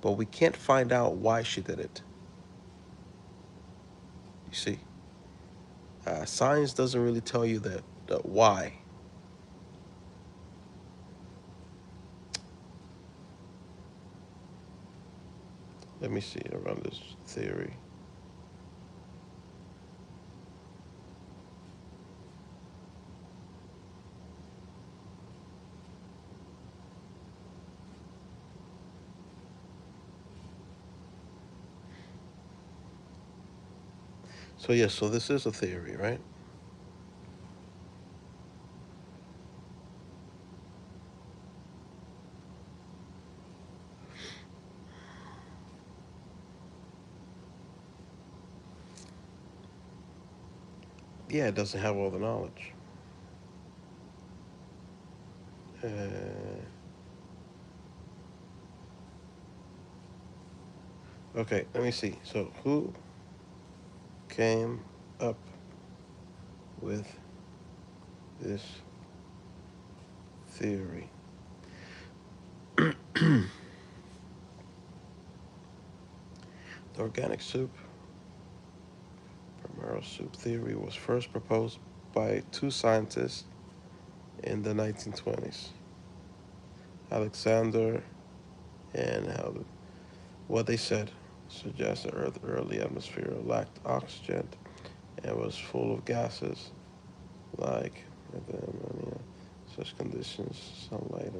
but we can't find out why she did it. You see, science doesn't really tell you the why. Let me see around this theory. So yes, so this is a theory, right? Yeah, it doesn't have all the knowledge. Uh, okay, let me see. So who came up with this theory? The organic soup, primary soup theory was first proposed by two scientists in the 1920s, Alexander and Howard. What they said suggests the Earth's early atmosphere lacked oxygen and was full of gases like ammonia. Such conditions, sunlight,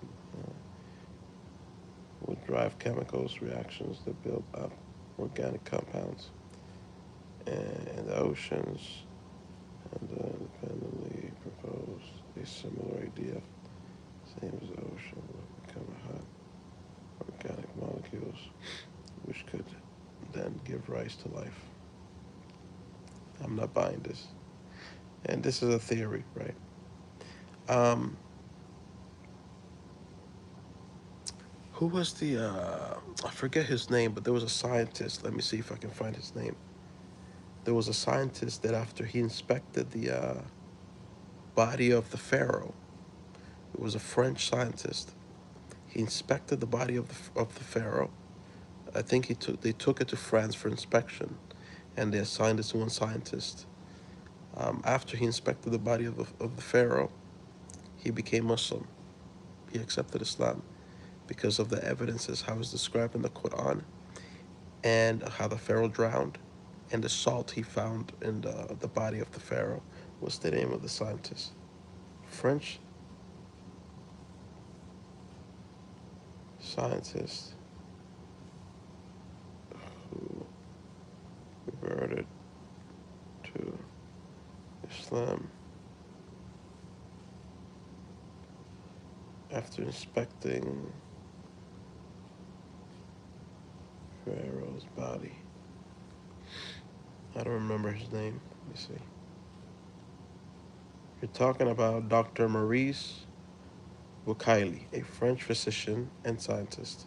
would drive chemicals reactions that build up organic compounds in the oceans, and independently proposed a similar idea. Same as the ocean would become hot organic molecules, which could then give rise to life. I'm not buying this. And this is a theory, right? Um, who was I forget his name, but there was a scientist. Let me see if I can find his name. There was a scientist that after he inspected the body of the Pharaoh, it was a French scientist. He inspected the body of the Pharaoh. I think they took it to France for inspection, and they assigned it to one scientist. After he inspected the body of the Pharaoh, he became Muslim. He accepted Islam because of the evidences how it's described in the Quran and how the Pharaoh drowned, and the salt he found in the body of the Pharaoh was the name of the scientist. French scientist who converted to Islam after inspecting Pharaoh's body. I don't remember his name. Let me see. You're talking about Dr. Maurice Bucaille, a French physician and scientist.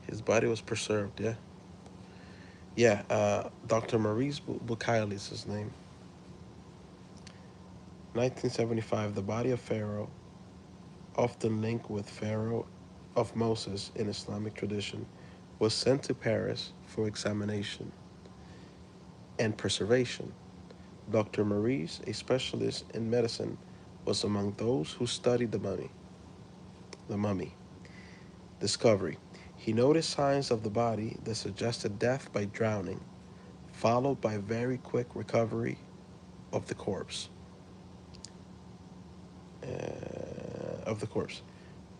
His body was preserved, yeah? Yeah, Dr. Maurice Bucaille is his name. 1975, the body of Pharaoh, often linked with Pharaoh of Moses in Islamic tradition, was sent to Paris for examination and preservation. Dr. Maurice, a specialist in medicine, was among those who studied the mummy discovery. He noticed signs of the body that suggested death by drowning, followed by very quick recovery of the corpse.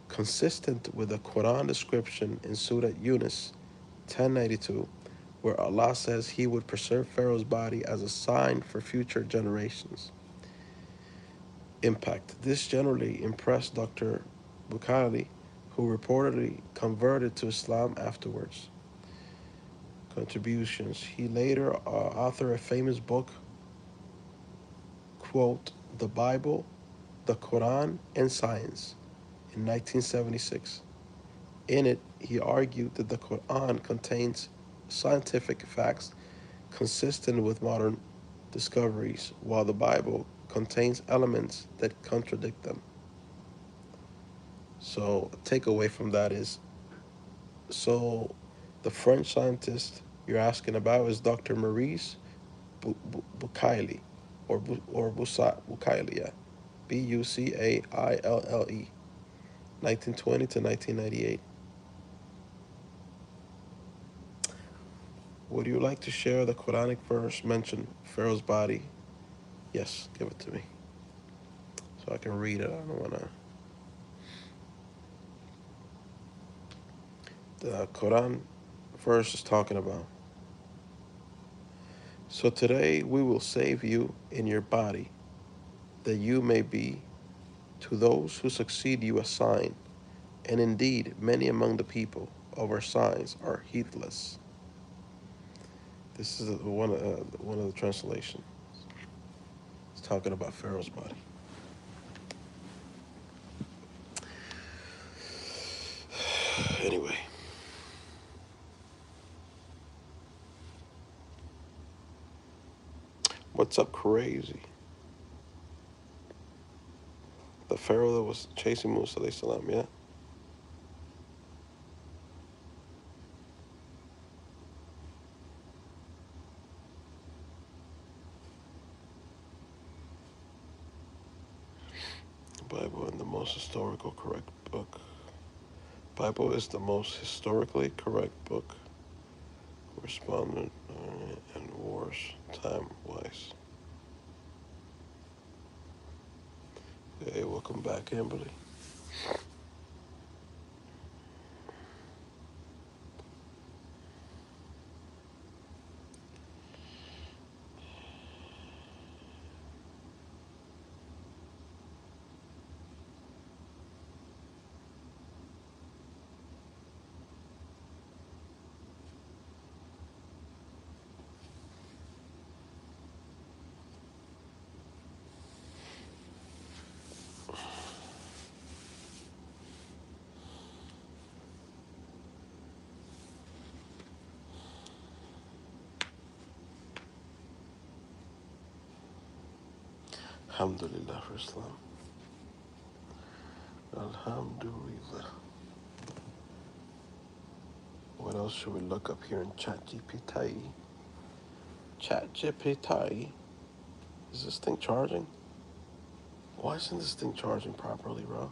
Consistent with the Quran description in Surah Yunus 1092, where Allah says He would preserve Pharaoh's body as a sign for future generations. Impact. This generally impressed Dr. Bukhari, who reportedly converted to Islam afterwards. Contributions. He later authored a famous book, quote, The Bible, the Quran, and Science, in 1976. In it, he argued that the Quran contains scientific facts consistent with modern discoveries, while the Bible contains elements that contradict them. So, a takeaway from that is, so the French scientist you're asking about is Dr. Maurice Bucaille, or Bucaille, yeah, Bucaille, 1920 to 1998. Would you like to share the Quranic verse mentioned Pharaoh's body? Yes, give it to me so I can read it. I don't want to. The Quran verse is talking about. So today we will save you in your body, that you may be to those who succeed you a sign. And indeed, many among the people of our signs are heedless. This is one of the translations. It's talking about Pharaoh's body. Anyway. What's up, crazy? The Pharaoh that was chasing Musa, alayhi salam, yeah? Bible and the most historical correct book. Bible is the most historically correct book. Correspondent and wars time-wise. Hey, welcome back, Amberly. Alhamdulillah for Islam. Alhamdulillah. What else should we look up here in ChatGPT? ChatGPT. Is this thing charging? Why isn't this thing charging properly, bro?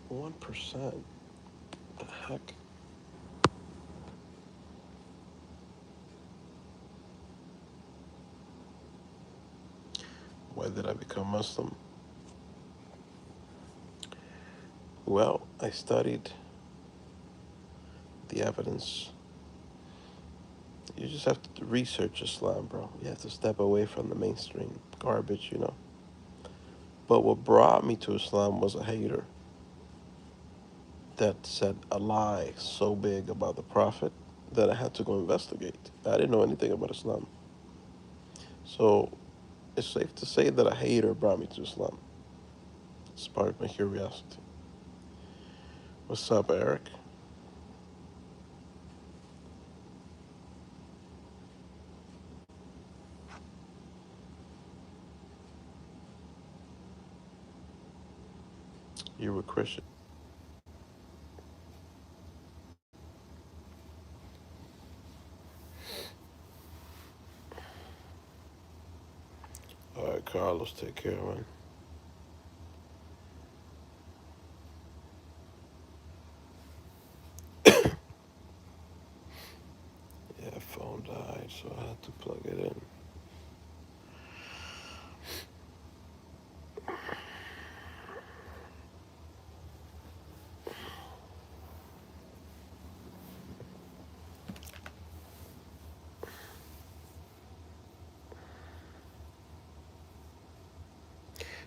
1%. The heck? Why did I become Muslim? Well, I studied the evidence. You just have to research Islam, bro. You have to step away from the mainstream garbage, you know. But what brought me to Islam was a hater that said a lie so big about the Prophet that I had to go investigate. I didn't know anything about Islam. So it's safe to say that a hater brought me to Islam. It sparked my curiosity. What's up, Eric? You were Christian. All right, Carlos, take care, man. died, so I had to plug it in.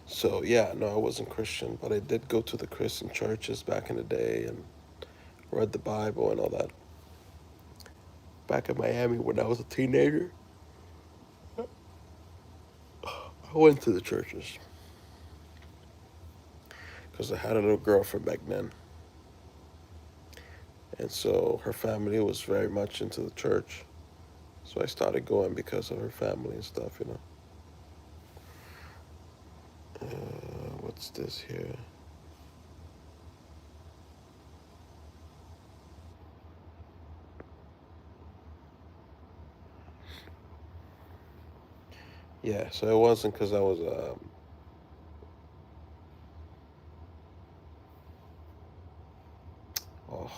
So yeah, no, I wasn't Christian, but I did go to the Christian churches back in the day and read the Bible and all that. Back in Miami when I was a teenager, I went to the churches because I had a little girlfriend back then. And so her family was very much into the church. So I started going because of her family and stuff, you know. What's this here? Yeah, so it wasn't because I was, oh,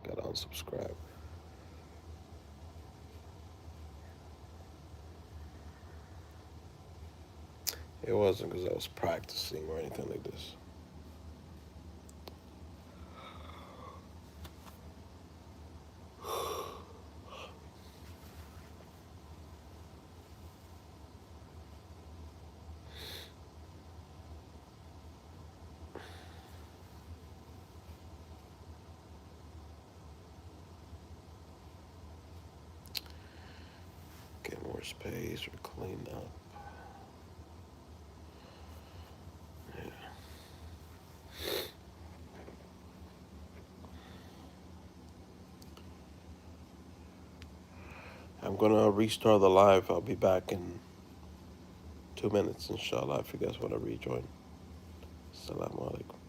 gotta unsubscribe. It wasn't because I was practicing or anything like this. Get more space or clean up. Yeah. I'm gonna restart the live. I'll be back in 2 minutes, inshallah, if you guys want to rejoin. Assalamu alaikum.